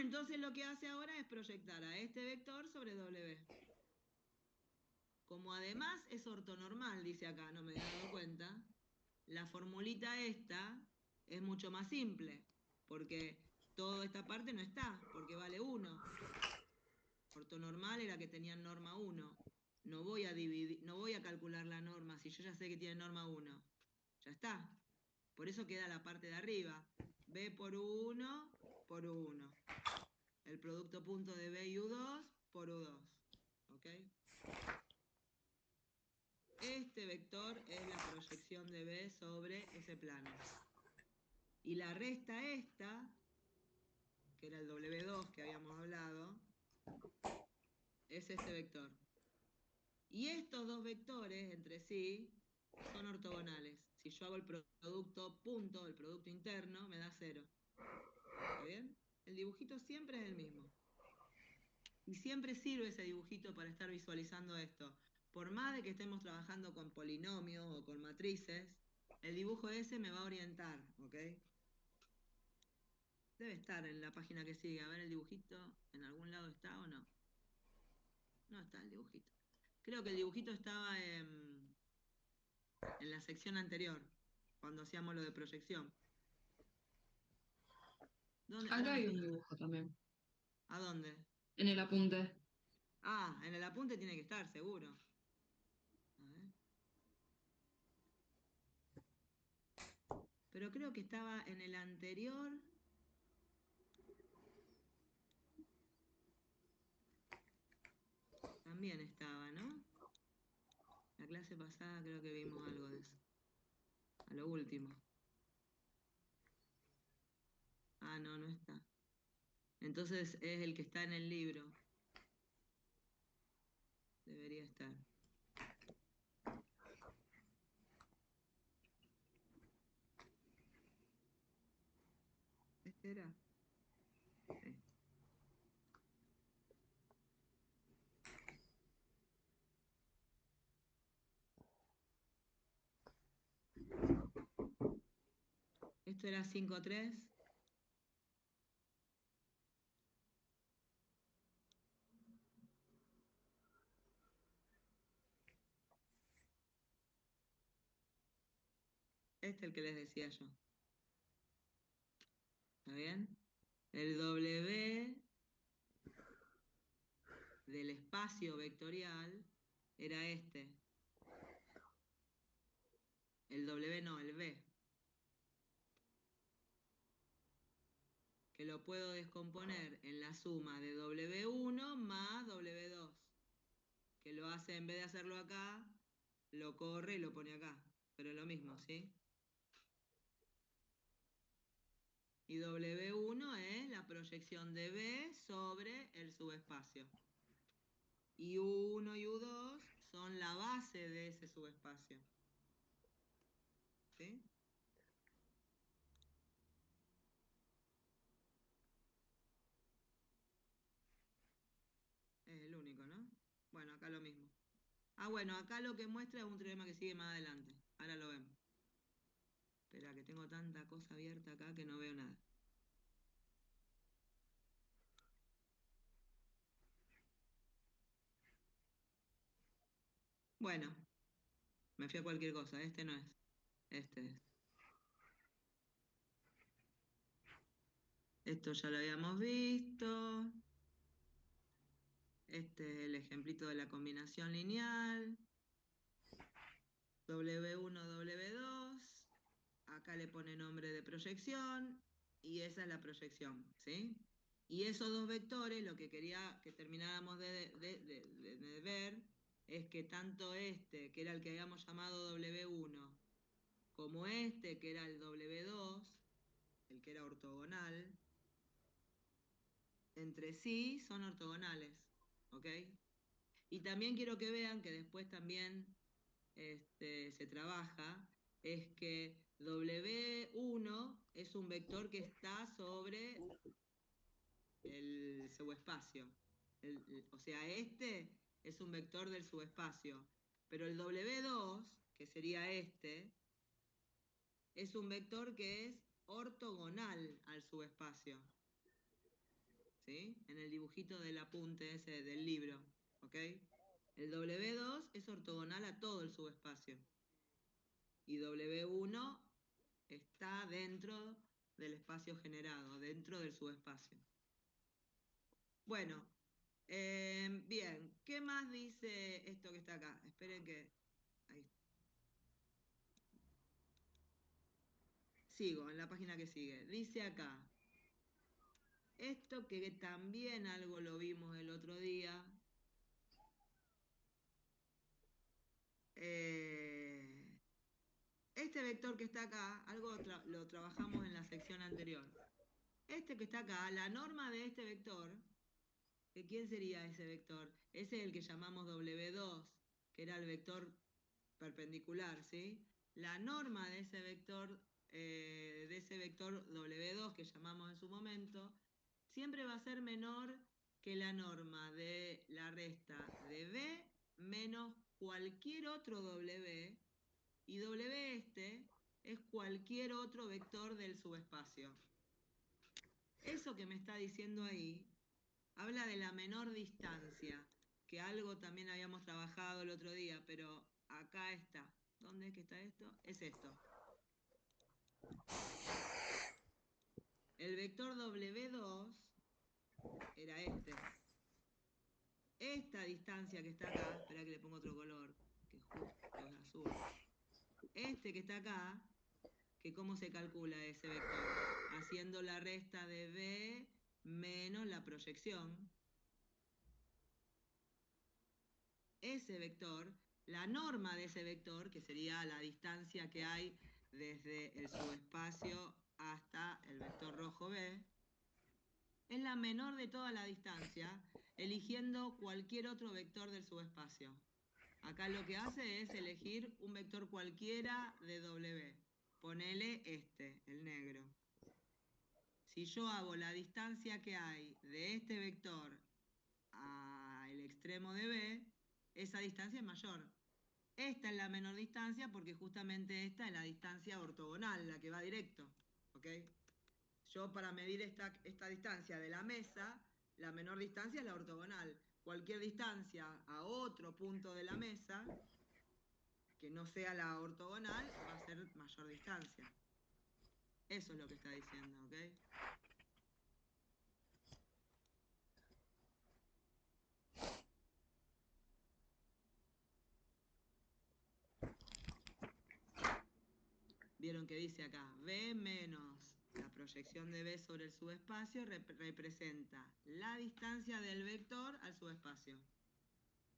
Entonces lo que hace ahora es proyectar a este vector sobre W. Como además es ortonormal, dice acá, no me he dado cuenta, la formulita esta es mucho más simple, porque toda esta parte no está, porque vale 1. Ortonormal era que tenían norma 1. No voy a dividir, no voy a calcular la norma si yo ya sé que tiene norma 1. Ya está. Por eso queda la parte de arriba. B por U1 por U1. El producto punto de B y U2 por U2. ¿Ok? Este vector es la proyección de B sobre ese plano. Y la resta esta, que era el W2 que habíamos hablado, es este vector. Y estos dos vectores entre sí son ortogonales. Si yo hago el producto punto, el producto interno, me da 0. ¿Está bien? El dibujito siempre es el mismo. Y siempre sirve ese dibujito para estar visualizando esto. Por más de que estemos trabajando con polinomios o con matrices, el dibujo ese me va a orientar, ¿ok? Debe estar en la página que sigue. A ver el dibujito, ¿en algún lado está o no? No está el dibujito. Creo que el dibujito estaba en la sección anterior, cuando hacíamos lo de proyección. ¿Dónde? Ahora Acá me hay un fijé. dibujo también, ¿A dónde? en el apunte. Ah, en el apunte tiene que estar, seguro. A ver. Pero creo que estaba en el anterior. También estaba, ¿no? La clase pasada creo que vimos algo de eso. A lo último. Ah, no, no está. Entonces es el que está en el libro. Debería estar. ¿Este era? Sí. ¿Esto era 5.3? Este es el que les decía yo. ¿Está bien? El W del espacio vectorial era este. El W no, el B. Que lo puedo descomponer en la suma de W1 más W2. Que lo hace, en vez de hacerlo acá, lo corre y lo pone acá. Pero es lo mismo, ¿sí? Y W1 es la proyección de B sobre el subespacio. Y U1 y U2 son la base de ese subespacio. ¿Sí? Es el único, ¿no? Bueno, acá lo mismo. Ah, bueno, acá lo que muestra es un teorema que sigue más adelante. Ahora lo vemos. Espera, que tengo tanta cosa abierta acá que no veo nada. Bueno, me fui a cualquier cosa. Este no es. Este es. Esto ya lo habíamos visto. Este es el ejemplito de la combinación lineal. W1, W2. Acá le pone nombre de proyección. Y esa es la proyección, ¿sí? Y esos dos vectores, lo que quería que termináramos de ver, es que tanto este, que era el que habíamos llamado W1, como este, que era el W2, el que era ortogonal, entre sí son ortogonales, ¿ok? Y también quiero que vean que después también se trabaja, es que W1 es un vector que está sobre el subespacio. O sea, este es un vector del subespacio. Pero el W2, que sería este, es un vector que es ortogonal al subespacio. ¿Sí? En el dibujito del apunte ese del libro. ¿Ok? El W2 es ortogonal a todo el subespacio. Y W1 está dentro del espacio generado, dentro del subespacio. Bueno, bien, ¿qué más dice esto que está acá? Esperen que... Ahí está. Sigo, en la página que sigue. Dice acá, esto que también algo lo vimos el otro día, este vector que está acá, algo lo trabajamos en la sección anterior. Este que está acá, la norma de este vector, ¿que quién sería ese vector? Ese es el que llamamos W2, que era el vector perpendicular, ¿sí? La norma de ese vector W2 que llamamos en su momento, siempre va a ser menor que la norma de la resta de B menos cualquier otro W, y W este es cualquier otro vector del subespacio. Eso que me está diciendo ahí habla de la menor distancia, que algo también habíamos trabajado el otro día, pero acá está. ¿Dónde es que está esto? Es esto. El vector W2 era este. Esta distancia que está acá, espera que le pongo otro color, que justo es azul. Este que está acá, que cómo se calcula ese vector, haciendo la resta de B menos la proyección. Ese vector, la norma de ese vector, que sería la distancia que hay desde el subespacio hasta el vector rojo B, es la menor de toda la distancia, eligiendo cualquier otro vector del subespacio. Acá lo que hace es elegir un vector cualquiera de W. Ponele este, el negro. Si yo hago la distancia que hay de este vector al extremo de B, esa distancia es mayor. Esta es la menor distancia porque justamente esta es la distancia ortogonal, la que va directo. ¿Ok? Yo para medir esta distancia de la mesa, la menor distancia es la ortogonal. Cualquier distancia a otro punto de la mesa, que no sea la ortogonal, va a ser mayor distancia. Eso es lo que está diciendo, ¿ok? Vieron que dice acá, B menos la proyección de B sobre el subespacio representa la distancia del vector al subespacio.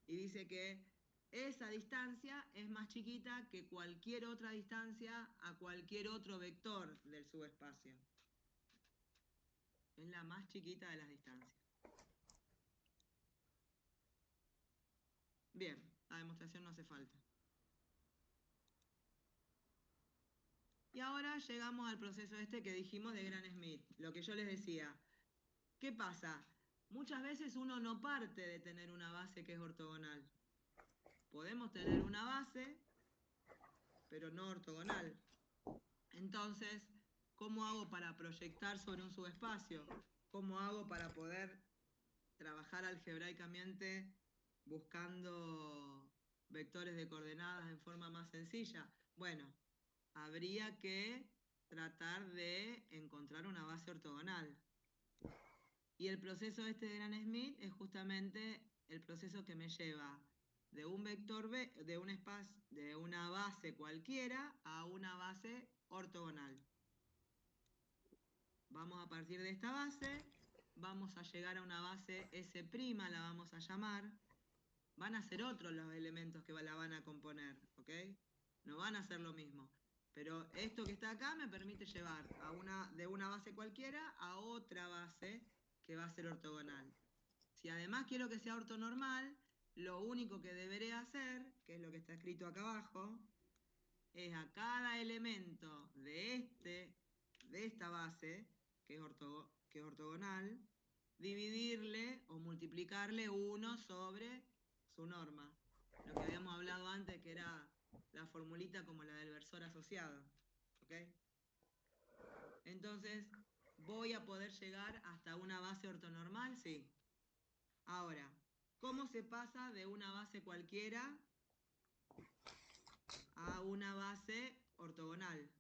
Y dice que esa distancia es más chiquita que cualquier otra distancia a cualquier otro vector del subespacio. Es la más chiquita de las distancias. Bien, la demostración no hace falta. Y ahora llegamos al proceso este que dijimos de Gram-Schmidt, lo que yo les decía. ¿Qué pasa? Muchas veces uno no parte de tener una base que es ortogonal. Podemos tener una base, pero no ortogonal. Entonces, ¿cómo hago para proyectar sobre un subespacio? ¿Cómo hago para poder trabajar algebraicamente buscando vectores de coordenadas en forma más sencilla? Bueno, habría que tratar de encontrar una base ortogonal. Y el proceso este de Gram-Schmidt es justamente el proceso que me lleva de un vector B, de una base cualquiera a una base ortogonal. Vamos a partir de esta base, vamos a llegar a una base S', la vamos a llamar. Van a ser otros los elementos que la van a componer, ¿ok? No van a ser lo mismo. Pero esto que está acá me permite llevar de una base cualquiera a otra base que va a ser ortogonal. Si además quiero que sea ortonormal, lo único que deberé hacer, que es lo que está escrito acá abajo, es a cada elemento de esta base, que es ortogonal, dividirle o multiplicarle 1 sobre su norma. lo que habíamos hablado antes, que era la formulita como la del versor asociado. ¿Ok? Entonces, ¿voy a poder llegar hasta una base ortonormal? Sí. Ahora, ¿cómo se pasa de una base cualquiera a una base ortogonal?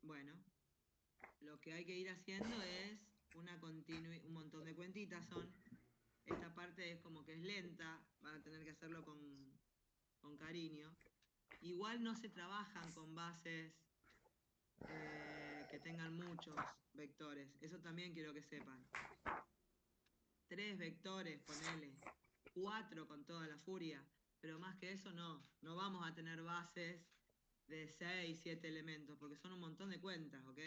Bueno, lo que hay que ir haciendo es un montón de cuentitas son. Esta parte es como que es lenta, van a tener que hacerlo con cariño. Igual no se trabajan con bases que tengan muchos vectores. Eso también quiero que sepan. 3 vectores, ponele. 4 con toda la furia. Pero más que eso no. No vamos a tener bases de 6, 7 elementos, porque son un montón de cuentas, ¿ok?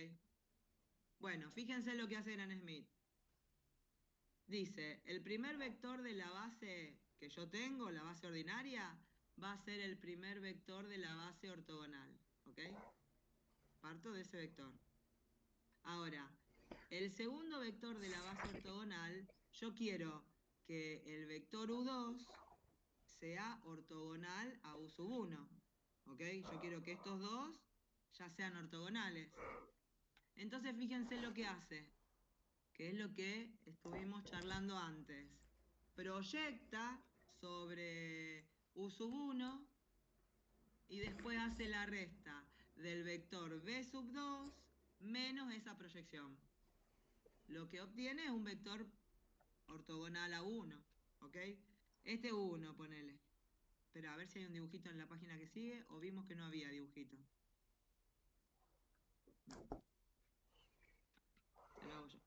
Bueno, fíjense lo que hace Gran Smith. Dice, el primer vector de la base que yo tengo, la base ordinaria, va a ser el primer vector de la base ortogonal, ¿ok? Parto de ese vector. Ahora, el segundo vector de la base ortogonal, yo quiero que el vector U2 sea ortogonal a U sub 1, ¿ok? Yo quiero que estos dos ya sean ortogonales. Entonces, fíjense lo que hace, que es lo que estuvimos charlando antes. Proyecta sobre U sub 1 y después hace la resta del vector B sub 2 menos esa proyección. Lo que obtiene es un vector ortogonal a 1, ¿ok? Este 1, ponele. Pero a ver si hay un dibujito en la página que sigue o vimos que no había dibujito. No. Se lo hago yo.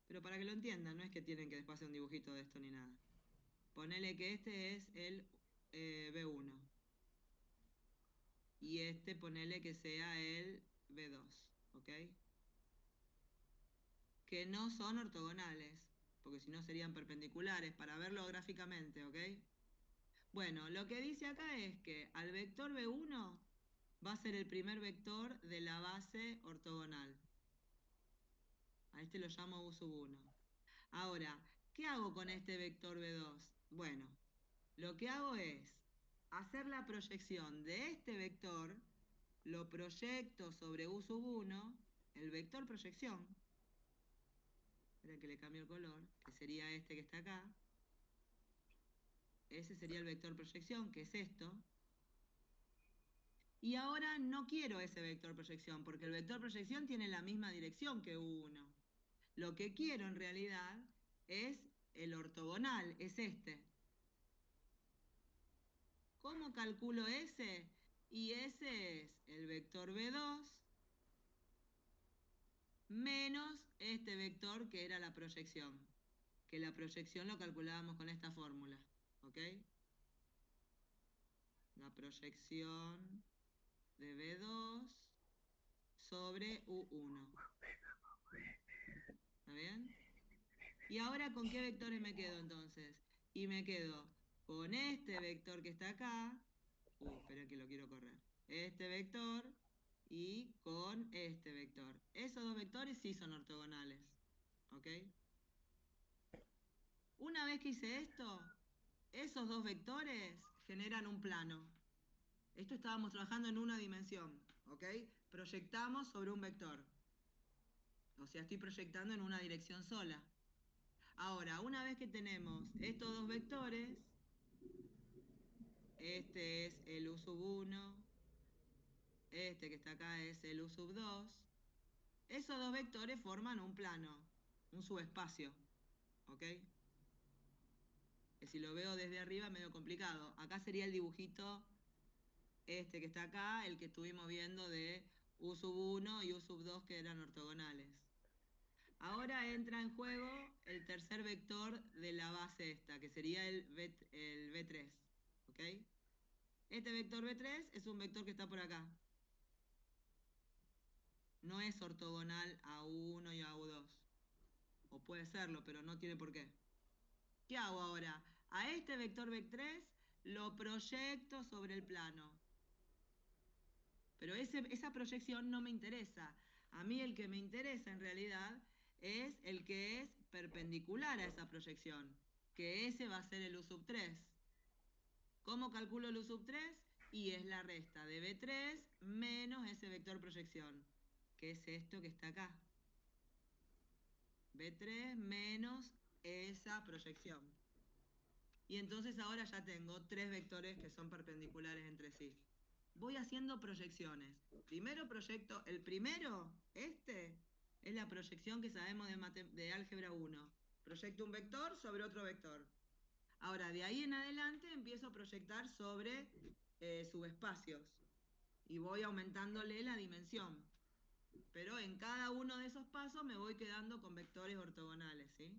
Pero para que lo entiendan, no es que tienen que después hacer un dibujito de esto ni nada. Ponele que este es el B1. Y este ponele que sea el B2, ¿ok? Que no son ortogonales, porque si no serían perpendiculares, para verlo gráficamente, ¿ok? Bueno, lo que dice acá es que al vector B1 va a ser el primer vector de la base ortogonal. A este lo llamo U sub 1. Ahora, ¿qué hago con este vector B2? Bueno, lo que hago es hacer la proyección de este vector, lo proyecto sobre U sub 1, el vector proyección, espera que le cambio el color, que sería este que está acá. Ese sería el vector proyección, que es esto. Y ahora no quiero ese vector proyección, porque el vector proyección tiene la misma dirección que U1. Lo que quiero en realidad es el ortogonal, es este. ¿Cómo calculo ese? Y ese es el vector B2 menos este vector que era la proyección. Que la proyección lo calculábamos con esta fórmula. ¿Ok? La proyección de B2 sobre U1. ¿Está bien? ¿Y ahora con qué vectores me quedo entonces? Y me quedo con este vector que está acá. Espera que lo quiero correr. Este vector y con este vector. Esos dos vectores sí son ortogonales. ¿Ok? Una vez que hice esto, esos dos vectores generan un plano. Esto estábamos trabajando en una dimensión. ¿Ok? Proyectamos sobre un vector. O sea, estoy proyectando en una dirección sola. Ahora, una vez que tenemos estos dos vectores, este es el U sub 1, este que está acá es el U sub 2, esos dos vectores forman un plano, un subespacio, ¿ok? Que si lo veo desde arriba es medio complicado. Acá sería el dibujito este que está acá, el que estuvimos viendo de U sub 1 y U sub 2 que eran ortogonales. Ahora entra en juego el tercer vector de la base esta, que sería el B3, ¿ok? Este vector B3 es un vector que está por acá. No es ortogonal a U1 y a U2. O puede serlo, pero no tiene por qué. ¿Qué hago ahora? A este vector B3 lo proyecto sobre el plano. Pero esa proyección no me interesa. A mí el que me interesa en realidad es el que es perpendicular a esa proyección, que ese va a ser el U sub 3. ¿Cómo calculo el U sub 3? Y es la resta de B3 menos ese vector proyección, que es esto que está acá. B3 menos esa proyección. Y entonces ahora ya tengo 3 vectores que son perpendiculares entre sí. Voy haciendo proyecciones. Primero proyecto, el primero, este, es la proyección que sabemos de álgebra 1. Proyecto un vector sobre otro vector. Ahora, de ahí en adelante empiezo a proyectar sobre subespacios. Y voy aumentándole la dimensión. Pero en cada uno de esos pasos me voy quedando con vectores ortogonales, ¿sí?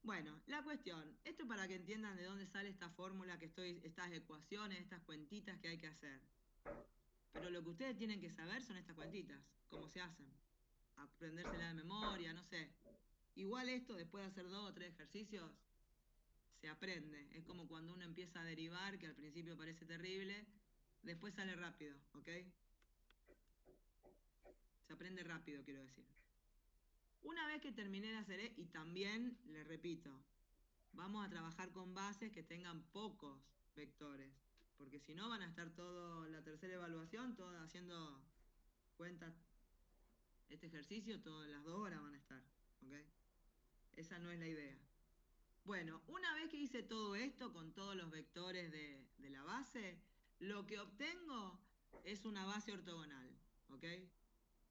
Bueno, la cuestión, esto para que entiendan de dónde sale esta fórmula estas ecuaciones, estas cuentitas que hay que hacer. Pero lo que ustedes tienen que saber son estas cuentitas, cómo se hacen. Aprendérsela de memoria, no sé. Igual esto, después de hacer 2 o 3 ejercicios, se aprende. Es como cuando uno empieza a derivar, que al principio parece terrible, después sale rápido, ¿ok? Se aprende rápido, quiero decir. Una vez que terminé de hacer, y también, les repito, vamos a trabajar con bases que tengan pocos vectores, porque si no van a estar toda la tercera evaluación, todos haciendo cuentas, este ejercicio, todas las 2 horas van a estar, ¿ok? Esa no es la idea. Bueno, una vez que hice todo esto con todos los vectores de la base, lo que obtengo es una base ortogonal, ¿ok?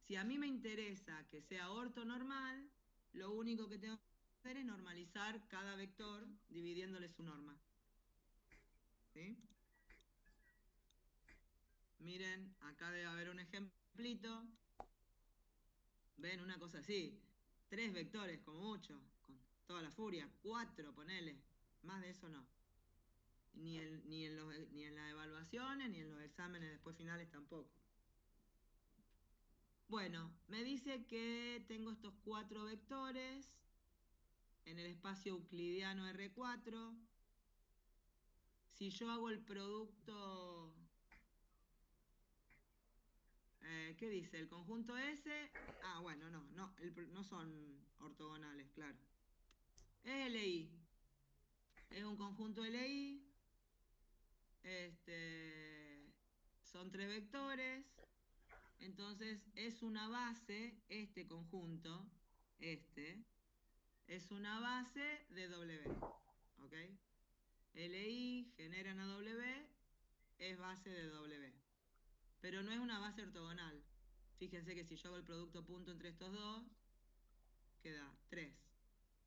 Si a mí me interesa que sea ortonormal, lo único que tengo que hacer es normalizar cada vector dividiéndole su norma. ¿Sí? Miren, acá debe haber un ejemplito. Ven, una cosa así. 3 vectores, como mucho, con toda la furia. 4, ponele. Más de eso no. Ni en las evaluaciones, ni en los exámenes después finales tampoco. Bueno, me dice que tengo estos 4 vectores en el espacio euclidiano R4. Si yo hago el producto, ¿qué dice? El conjunto S, bueno, no son ortogonales, claro. Es LI, es un conjunto LI, son 3 vectores, entonces es una base, este conjunto, es una base de W, ¿ok? LI generan a W, es base de W. Pero no es una base ortogonal. Fíjense que si yo hago el producto punto entre estos dos, queda 3,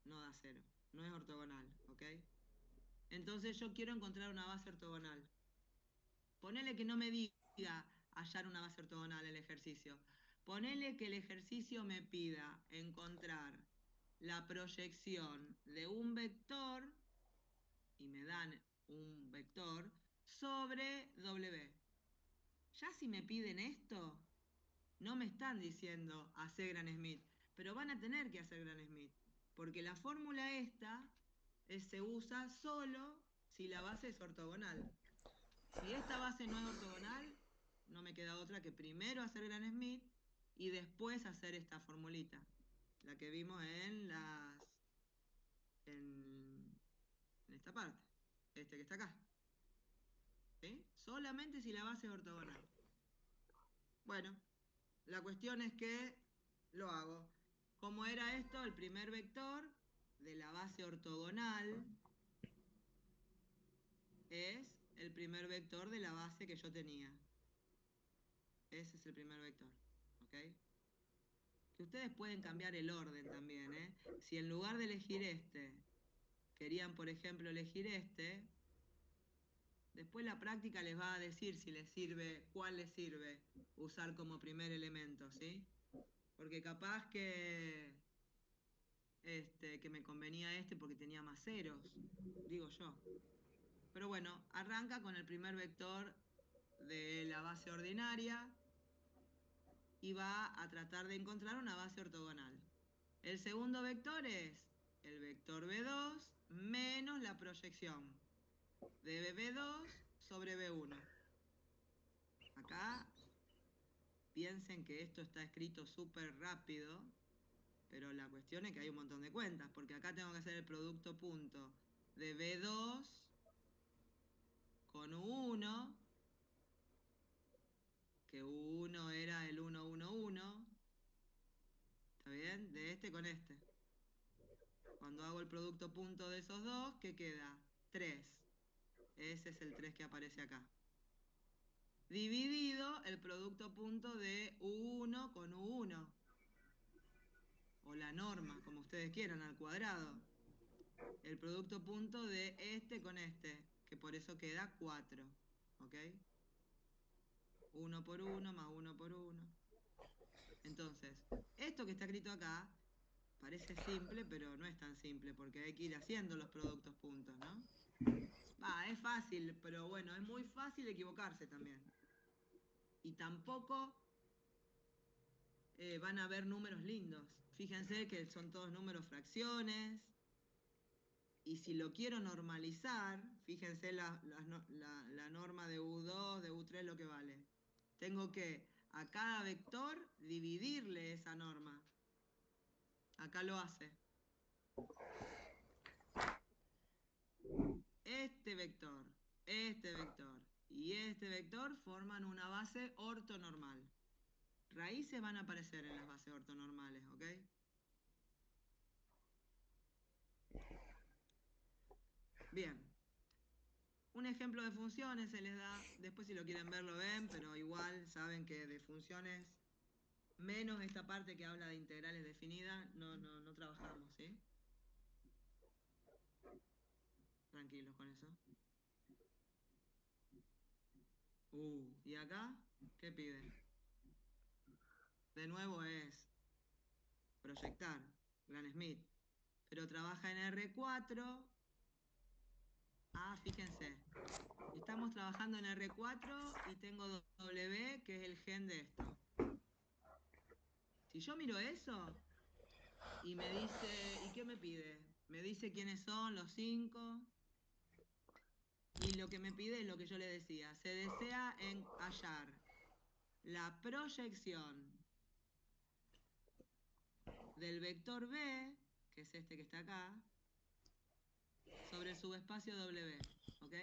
no da 0. No es ortogonal, ¿ok? Entonces yo quiero encontrar una base ortogonal. Ponele que no me diga hallar una base ortogonal el ejercicio. Ponele que el ejercicio me pida encontrar la proyección de un vector, y me dan un vector, sobre W. Ya si me piden esto, no me están diciendo hacer Gran Smith, pero van a tener que hacer Gran Smith, porque la fórmula esta se usa solo si la base es ortogonal. Si esta base no es ortogonal, no me queda otra que primero hacer Gran Smith y después hacer esta formulita, la que vimos en esta parte, que está acá. ¿Sí? Solamente si la base es ortogonal. Bueno, la cuestión es que lo hago. ¿Cómo era esto? El primer vector de la base ortogonal es el primer vector de la base que yo tenía. Ese es el primer vector. ¿Ok? Que ustedes pueden cambiar el orden también, ¿eh? Si en lugar de elegir querían, por ejemplo, elegir después la práctica les va a decir si les sirve, cuál les sirve usar como primer elemento, ¿sí? Porque capaz que me convenía porque tenía más ceros, digo yo. Pero bueno, arranca con el primer vector de la base ordinaria y va a tratar de encontrar una base ortogonal. El segundo vector es el vector B2 menos la proyección de B2 sobre B1. Acá piensen que esto está escrito súper rápido, pero la cuestión es que hay un montón de cuentas, porque acá tengo que hacer el producto punto de B2 con U1, que U1 era el 1, 1, 1. ¿Está bien? De este con este. Cuando hago el producto punto de esos dos, ¿qué queda? 3. Ese es el 3 que aparece acá. Dividido el producto punto de U1 con U1. O la norma, como ustedes quieran, al cuadrado. El producto punto de este con este, que por eso queda 4. ¿Ok? 1 por 1 más 1 por 1. Entonces, esto que está escrito acá parece simple, pero no es tan simple, porque hay que ir haciendo los productos puntos, ¿no? Es fácil, pero bueno, es muy fácil equivocarse también. Y tampoco van a haber números lindos. Fíjense que son todos números fracciones. Y si lo quiero normalizar, fíjense la norma de U2, de U3, lo que vale. Tengo que a cada vector dividirle esa norma. Acá lo hace. Este vector y este vector forman una base ortonormal. Raíces van a aparecer en las bases ortonormales, ¿ok? Bien. Un ejemplo de funciones se les da, después si lo quieren ver lo ven, pero igual saben que de funciones, menos esta parte que habla de integrales definidas, no trabajamos, ¿sí? Tranquilos con eso. ¿Y acá? ¿Qué pide? De nuevo es proyectar, Gran Smith. Pero trabaja en R4. Fíjense. Estamos trabajando en R4 y tengo W, que es el gen de esto. Si yo miro eso y me dice, ¿y qué me pide? Me dice quiénes son los 5. Y lo que me pide es lo que yo le decía. Se desea hallar la proyección del vector B, que es este que está acá, sobre el subespacio W. ¿Ok?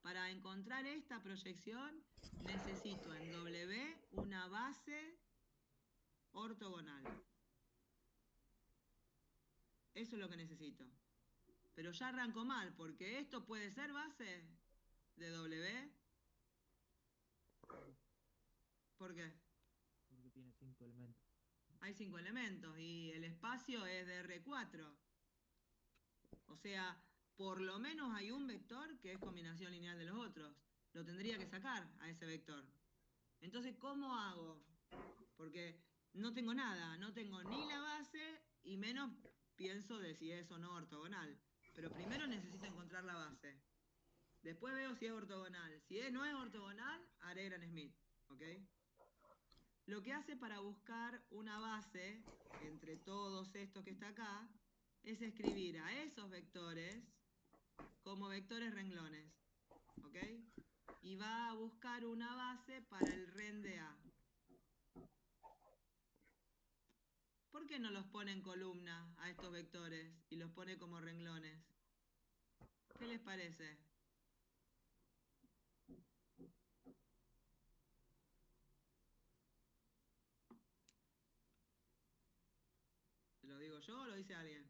Para encontrar esta proyección necesito en W una base ortogonal. Eso es lo que necesito. Pero ya arranco mal, porque esto puede ser base de W. ¿Por qué? Porque tiene 5 elementos. Hay 5 elementos y el espacio es de R4. O sea, por lo menos hay un vector que es combinación lineal de los otros. Lo tendría que sacar a ese vector. Entonces, ¿cómo hago? Porque no tengo nada, no tengo ni la base y menos pienso de si es o no ortogonal. Pero primero necesito encontrar la base. Después veo si es ortogonal. Si no es ortogonal, haré Gran Smith. ¿Ok? Lo que hace para buscar una base entre todos estos que está acá es escribir a esos vectores como vectores renglones. ¿Ok? Y va a buscar una base para el ren de A. ¿Por qué no los pone en columna a estos vectores y los pone como renglones? ¿Qué les parece? ¿Lo digo yo o lo dice alguien?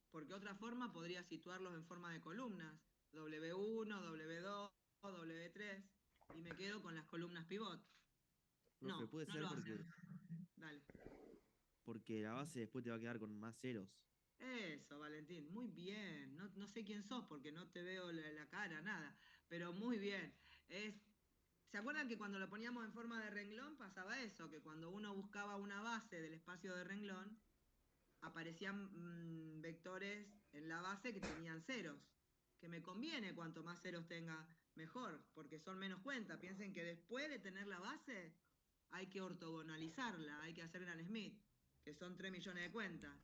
Porque otra forma podría situarlos en forma de columnas. W1, W2, W3. Y me quedo con las columnas pivot. Profe, puede No ser lo hacen. Dale. porque la base después te va a quedar con más ceros. Eso, Valentín, muy bien. No sé quién sos porque no te veo la cara, nada. Pero muy bien. ¿Se acuerdan que cuando lo poníamos en forma de renglón pasaba eso? Que cuando uno buscaba una base del espacio de renglón, aparecían vectores en la base que tenían ceros. Que me conviene cuanto más ceros tenga, mejor, porque son menos cuentas. Piensen que después de tener la base, hay que ortogonalizarla, hay que hacer Gran Smith, que son 3 millones de cuentas.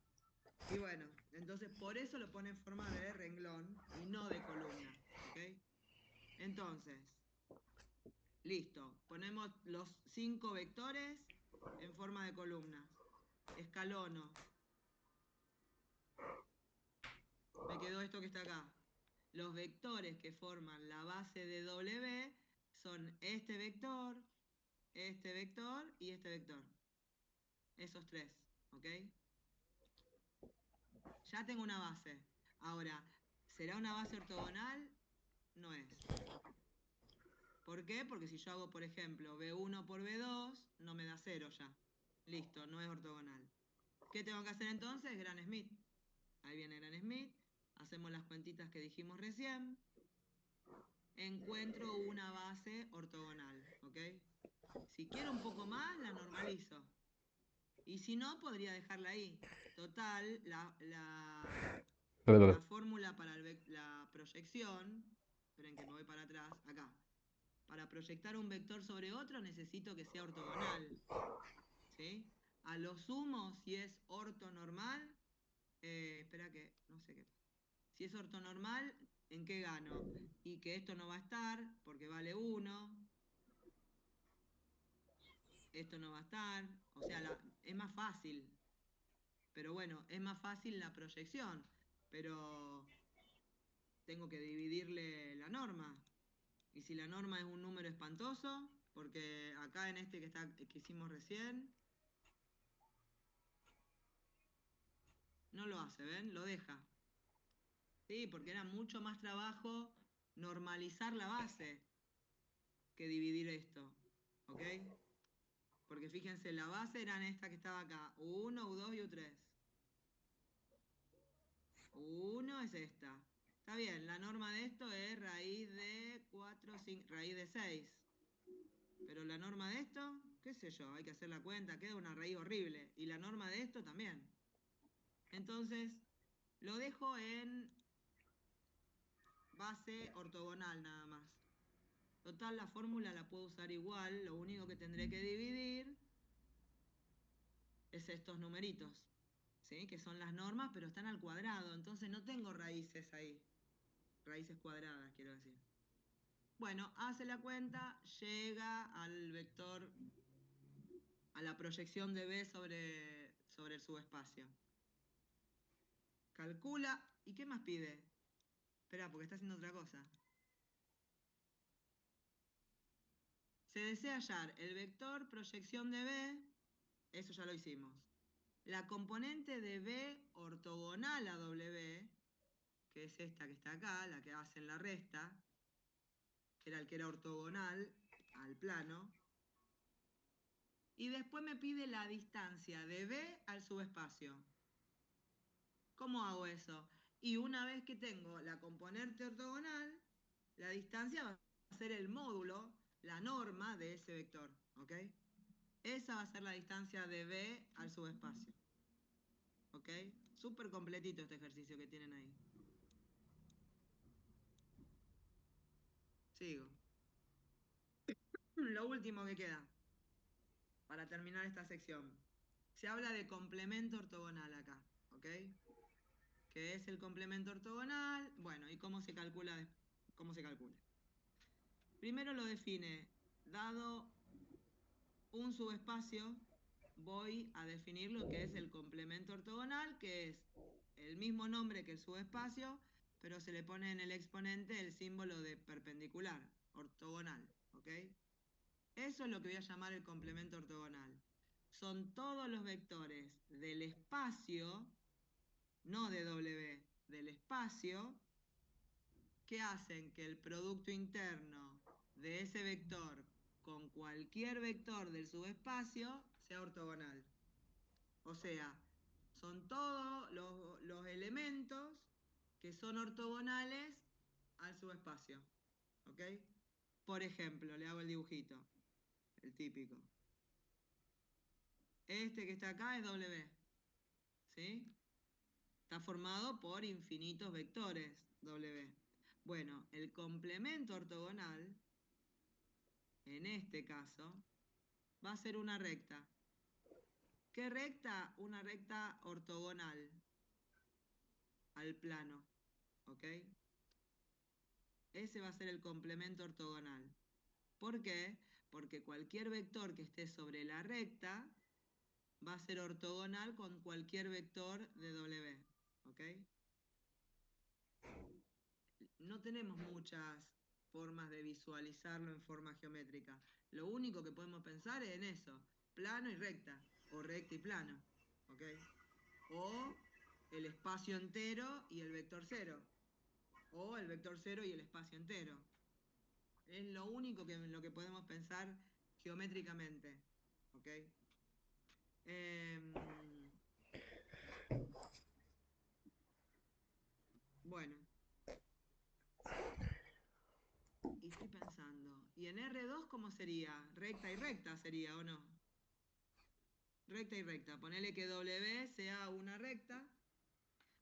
Y bueno, entonces por eso lo pone en forma de renglón y no de columna. ¿Ok? Entonces, listo. Ponemos los 5 vectores en forma de columnas. Escalono. Me quedó esto que está acá. los vectores que forman la base de W son este vector y este vector. Esos tres, ¿ok? Ya tengo una base. Ahora, ¿será una base ortogonal? No es. ¿Por qué? Porque si yo hago, por ejemplo, B1 por B2, no me da 0 ya. Listo, no es ortogonal. ¿Qué tengo que hacer entonces? Gran Smith. Ahí viene Gran Smith. Hacemos las cuentitas que dijimos recién. Encuentro una base ortogonal, ¿ok? Si quiero un poco más, la normalizo. Y si no, podría dejarla ahí. Total, la fórmula para la proyección, esperen que me voy para atrás, acá. Para proyectar un vector sobre otro necesito que sea ortogonal, ¿sí? A lo sumo, si es ortonormal, espera que, no sé qué pasa. Si es ortonormal, ¿en qué gano? Y que esto no va a estar, porque vale 1. Esto no va a estar, o sea, es más fácil. Pero bueno, es más fácil la proyección, pero tengo que dividirle la norma. Y si la norma es un número espantoso, porque acá en este que hicimos recién, no lo hace, ¿ven? Lo deja. Sí, porque era mucho más trabajo normalizar la base que dividir esto, ¿ok? Porque fíjense, la base eran esta que estaba acá, U1, U2 y U3. U1 es esta. Está bien, la norma de esto es raíz de 4, 5, raíz de 6. Pero la norma de esto, qué sé yo, hay que hacer la cuenta, queda una raíz horrible. Y la norma de esto también. Entonces, lo dejo en base ortogonal nada más. Total, la fórmula la puedo usar igual, lo único que tendré que dividir es estos numeritos, ¿sí? Que son las normas, pero están al cuadrado, entonces no tengo raíces ahí. Raíces cuadradas, quiero decir. Bueno, hace la cuenta, llega al vector, a la proyección de B sobre el subespacio. Calcula, ¿y qué más pide? Espera, porque está haciendo otra cosa. Se desea hallar el vector proyección de B, eso ya lo hicimos. La componente de B ortogonal a W, que es esta que está acá, la que hace en la resta, que era el que era ortogonal al plano. Y después me pide la distancia de B al subespacio. ¿Cómo hago eso? Y una vez que tengo la componente ortogonal, la distancia va a ser el módulo, la norma de ese vector, ¿ok? Esa va a ser la distancia de B al subespacio, ¿ok? Súper completito este ejercicio que tienen ahí. Sigo. Lo último que queda para terminar esta sección. Se habla de complemento ortogonal acá, ¿ok? ¿Qué es el complemento ortogonal? Bueno, ¿y cómo se calcula? ¿Cómo se calcula? Primero lo define, dado un subespacio, voy a definir lo que es el complemento ortogonal, que es el mismo nombre que el subespacio, pero se le pone en el exponente el símbolo de perpendicular, ortogonal, ¿ok? Eso es lo que voy a llamar el complemento ortogonal. Son todos los vectores del espacio, no de W, del espacio, que hacen que el producto interno de ese vector con cualquier vector del subespacio sea ortogonal. O sea, son todos los elementos que son ortogonales al subespacio. ¿Ok? Por ejemplo, le hago el dibujito, el típico. Este que está acá es W. ¿Sí? Está formado por infinitos vectores W. Bueno, el complemento ortogonal, en este caso, va a ser una recta. ¿Qué recta? Una recta ortogonal al plano, ¿ok? Ese va a ser el complemento ortogonal. ¿Por qué? Porque cualquier vector que esté sobre la recta va a ser ortogonal con cualquier vector de W, ¿ok? tenemos muchas formas de visualizarlo en forma geométrica. Lo único que podemos pensar es en eso, plano y recta, o recta y plano, ¿ok? O el espacio entero y el vector cero, o el vector cero y el espacio entero. Es lo único en lo que podemos pensar geométricamente, ¿ok? Bueno, y estoy pensando, ¿y en R2 cómo sería? Recta y recta sería, ¿o no? Recta y recta. Ponele que W sea una recta,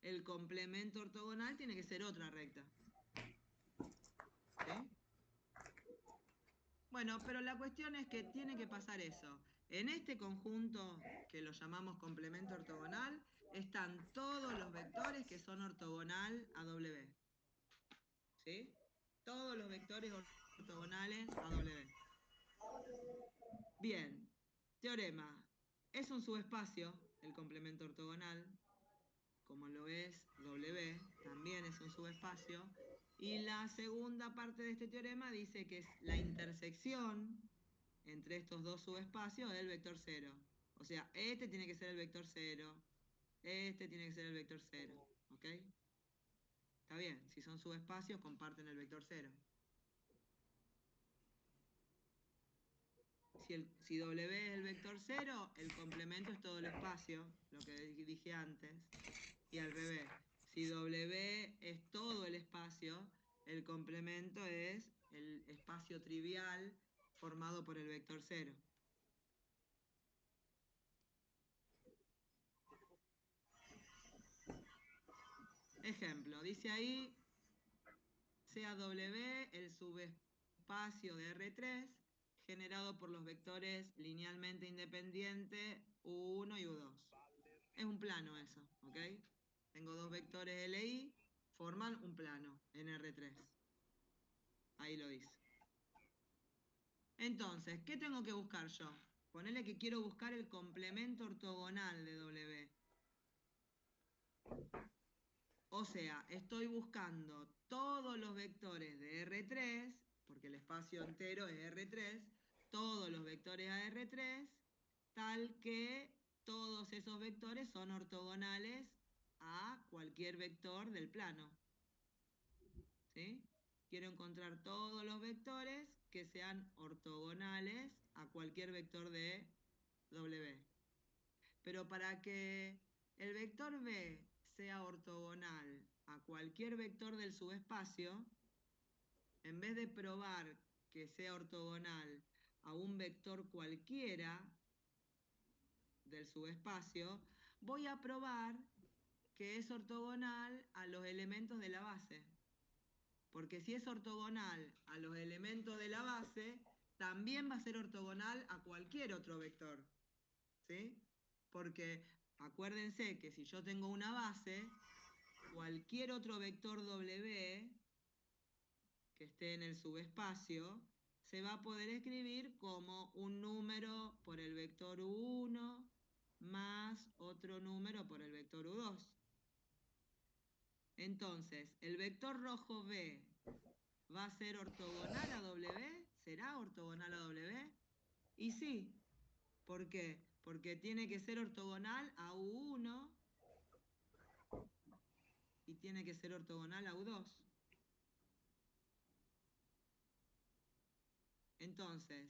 el complemento ortogonal tiene que ser otra recta. ¿Sí? Bueno, pero la cuestión es que tiene que pasar eso. En este conjunto, que lo llamamos complemento ortogonal, están todos los vectores que son ortogonal a W. ¿Sí? Todos los vectores ortogonales a W. Bien, teorema. Es un subespacio, el complemento ortogonal, como lo es W, también es un subespacio. Y la segunda parte de este teorema dice que es la intersección entre estos dos subespacios del vector cero. O sea, este tiene que ser el vector cero, este tiene que ser el vector cero, ¿ok? Está bien, si son subespacios comparten el vector cero. Si W es el vector cero, el complemento es todo el espacio, lo que dije antes, y al revés. Si W es todo el espacio, el complemento es el espacio trivial formado por el vector cero. Ejemplo, dice ahí, sea W el subespacio de R3 generado por los vectores linealmente independientes U1 y U2. Es un plano eso, ¿ok? Tengo dos vectores LI, forman un plano en R3. Ahí lo dice. Entonces, ¿qué tengo que buscar yo? Ponele que quiero buscar el complemento ortogonal de W. O sea, estoy buscando todos los vectores de R3, porque el espacio entero es R3, todos los vectores a R3, tal que todos esos vectores son ortogonales a cualquier vector del plano. ¿Sí? Quiero encontrar todos los vectores que sean ortogonales a cualquier vector de W. Pero para que el vector B sea ortogonal a cualquier vector del subespacio, en vez de probar que sea ortogonal a un vector cualquiera del subespacio, voy a probar que es ortogonal a los elementos de la base. Porque si es ortogonal a los elementos de la base, también va a ser ortogonal a cualquier otro vector. ¿Sí? Porque acuérdense que si yo tengo una base, cualquier otro vector W que esté en el subespacio se va a poder escribir como un número por el vector U1 más otro número por el vector U2. Entonces, el vector rojo B va a ser ortogonal a W, ¿será ortogonal a W? Y sí, ¿por qué? Porque tiene que ser ortogonal a U1 y tiene que ser ortogonal a U2. Entonces,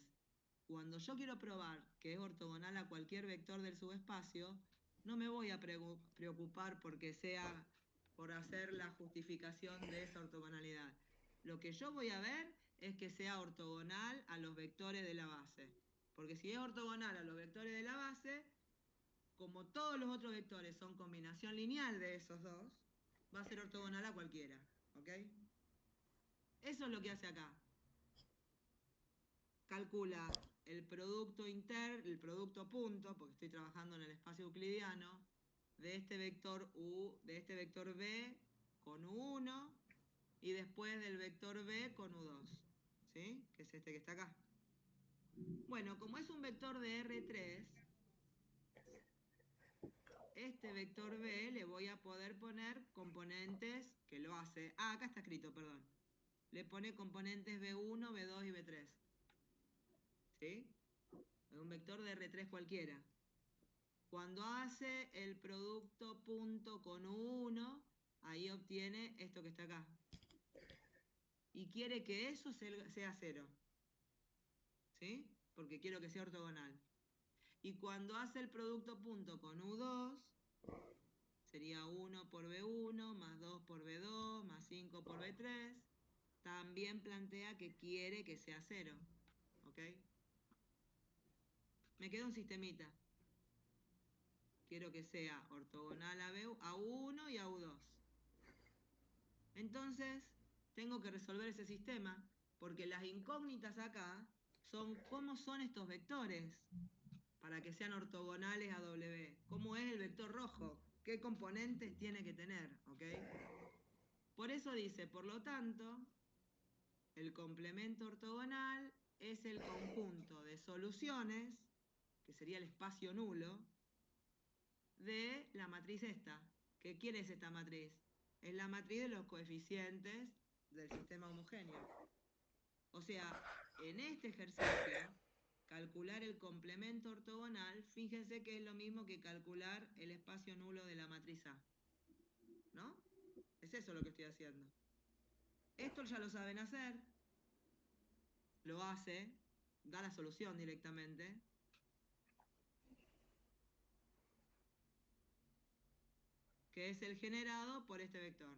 cuando yo quiero probar que es ortogonal a cualquier vector del subespacio, no me voy a preocupar por hacer la justificación de esa ortogonalidad. Lo que yo voy a ver es que sea ortogonal a los vectores de la base. Porque si es ortogonal a los vectores de la base, como todos los otros vectores son combinación lineal de esos dos, va a ser ortogonal a cualquiera. ¿Ok? Eso es lo que hace acá. Calcula el producto el producto punto, porque estoy trabajando en el espacio euclidiano, de este vector de este vector B con U1 y después del vector B con U2, ¿sí? Que es este que está acá. Bueno, como es un vector de R3, este vector B le voy a poder poner componentes que lo hace. Ah, acá está escrito, perdón. le pone componentes B1, B2 y B3. ¿Sí? Es un vector de R3 cualquiera. Cuando hace el producto punto con U1, ahí obtiene esto que está acá. Y quiere que eso sea 0. ¿Sí? Porque quiero que sea ortogonal. Y cuando hace el producto punto con U2, sería 1 por B1, más 2 por B2, más 5 por B3. También plantea que quiere que sea 0. ¿Ok? Me queda un sistemita. Quiero que sea ortogonal a U1 y a U2. Entonces, tengo que resolver ese sistema, porque las incógnitas acá son cómo son estos vectores para que sean ortogonales a W. ¿Cómo es el vector rojo? ¿Qué componentes tiene que tener? ¿Ok? Por eso dice, por lo tanto, el complemento ortogonal es el conjunto de soluciones, que sería el espacio nulo, de la matriz esta. ¿Quién es esta matriz? Es la matriz de los coeficientes del sistema homogéneo. O sea, en este ejercicio, calcular el complemento ortogonal, fíjense que es lo mismo que calcular el espacio nulo de la matriz A. ¿No? Es eso lo que estoy haciendo. Esto ya lo saben hacer. Lo hace, da la solución directamente. Que es el generado por este vector.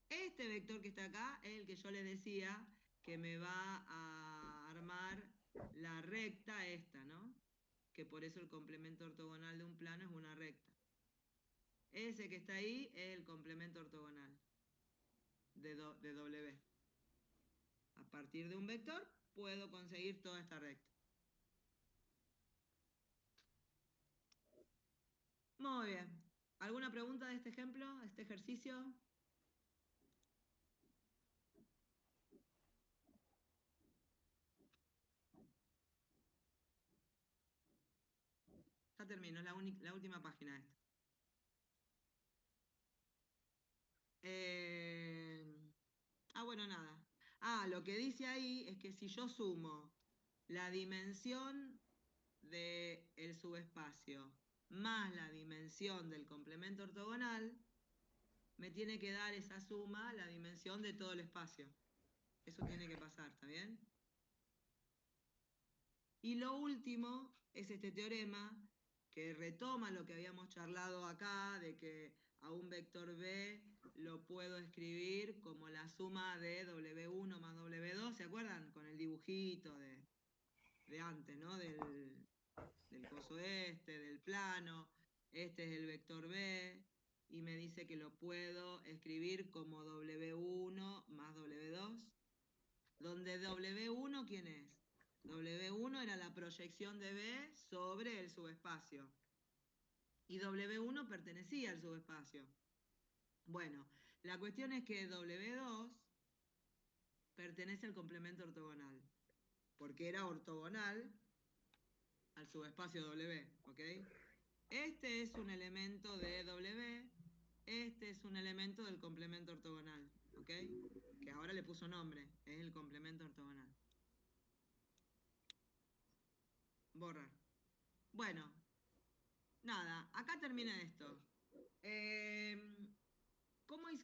Este vector que está acá es el que yo les decía que me va a armar la recta esta, ¿no? Que por eso el complemento ortogonal de un plano es una recta. Ese que está ahí es el complemento ortogonal de W. A partir de un vector puedo conseguir toda esta recta. Muy bien. ¿Alguna pregunta de este ejemplo, de este ejercicio? Ya termino, es la última página esta. Bueno, nada. Lo que dice ahí es que si yo sumo la dimensión del subespacio más la dimensión del complemento ortogonal, me tiene que dar esa suma la dimensión de todo el espacio. Eso tiene que pasar, ¿está bien? Y lo último es este teorema que retoma lo que habíamos charlado acá, de que a un vector B lo puedo escribir como la suma de W1 más W2, ¿se acuerdan? Con el dibujito de antes, ¿no? Del coso del plano. Este es el vector B, y me dice que lo puedo escribir como W1 más W2, donde W1, ¿quién es? W1 era la proyección de B sobre el subespacio. Y W1 pertenecía al subespacio. Bueno, la cuestión es que W2 pertenece al complemento ortogonal, porque era ortogonal al subespacio W, ¿ok? Este es un elemento de W, este es un elemento del complemento ortogonal, ¿ok? Que ahora le puso nombre, es el complemento ortogonal. Borrar. Bueno, nada, acá termina esto.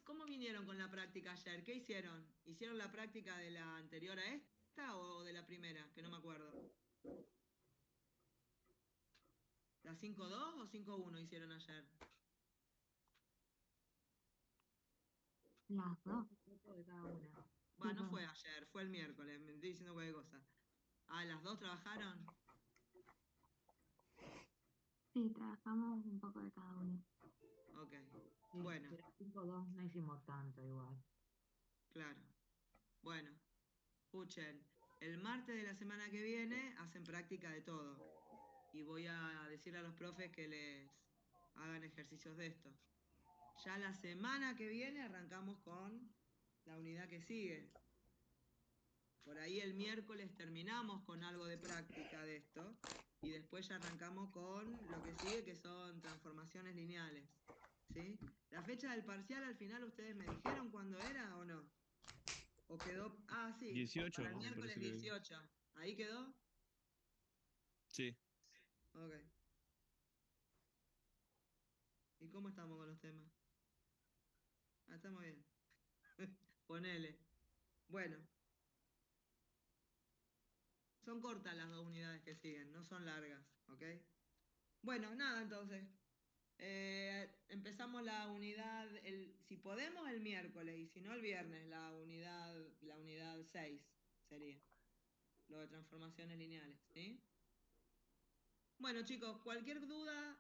¿Cómo vinieron con la práctica ayer? ¿Qué hicieron? ¿Hicieron la práctica de la anterior a esta o de la primera? Que no me acuerdo. ¿La 5.2 o 5.1 hicieron ayer? Las dos. Un poco de cada una. Bueno, no Pero fue ayer, fue el miércoles, me estoy diciendo cualquier cosa. ¿Las dos trabajaron? sí, trabajamos un poco de cada uno. Ok, Sí, bueno, pero 5-2 no hicimos tanto igual. claro. Bueno, escuchen, el martes de la semana que viene hacen práctica de todo. Y voy a decirle a los profes que les hagan ejercicios de estos. Ya la semana que viene arrancamos con la unidad que sigue. Por ahí el miércoles terminamos con algo de práctica de esto y después ya arrancamos con lo que sigue, que son transformaciones lineales. ¿Sí? ¿La fecha del parcial al final ustedes me dijeron cuándo era o no? ¿O quedó? Ah, sí. 18, Para el me miércoles parece que- 18. ¿Ahí quedó? Sí. Ok. ¿Y cómo estamos con los temas? Ah, estamos bien. Ponele. Bueno, son cortas las 2 unidades que siguen, no son largas, ¿ok? Bueno, nada, entonces. Empezamos la unidad, si podemos, el miércoles, y si no, el viernes, la unidad 6 sería. Lo de transformaciones lineales, ¿sí? Bueno, chicos, cualquier duda,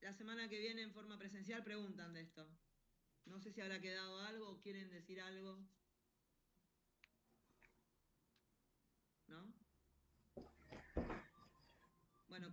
la semana que viene en forma presencial preguntan de esto. No sé si habrá quedado algo o quieren decir algo. ¿No? Bueno,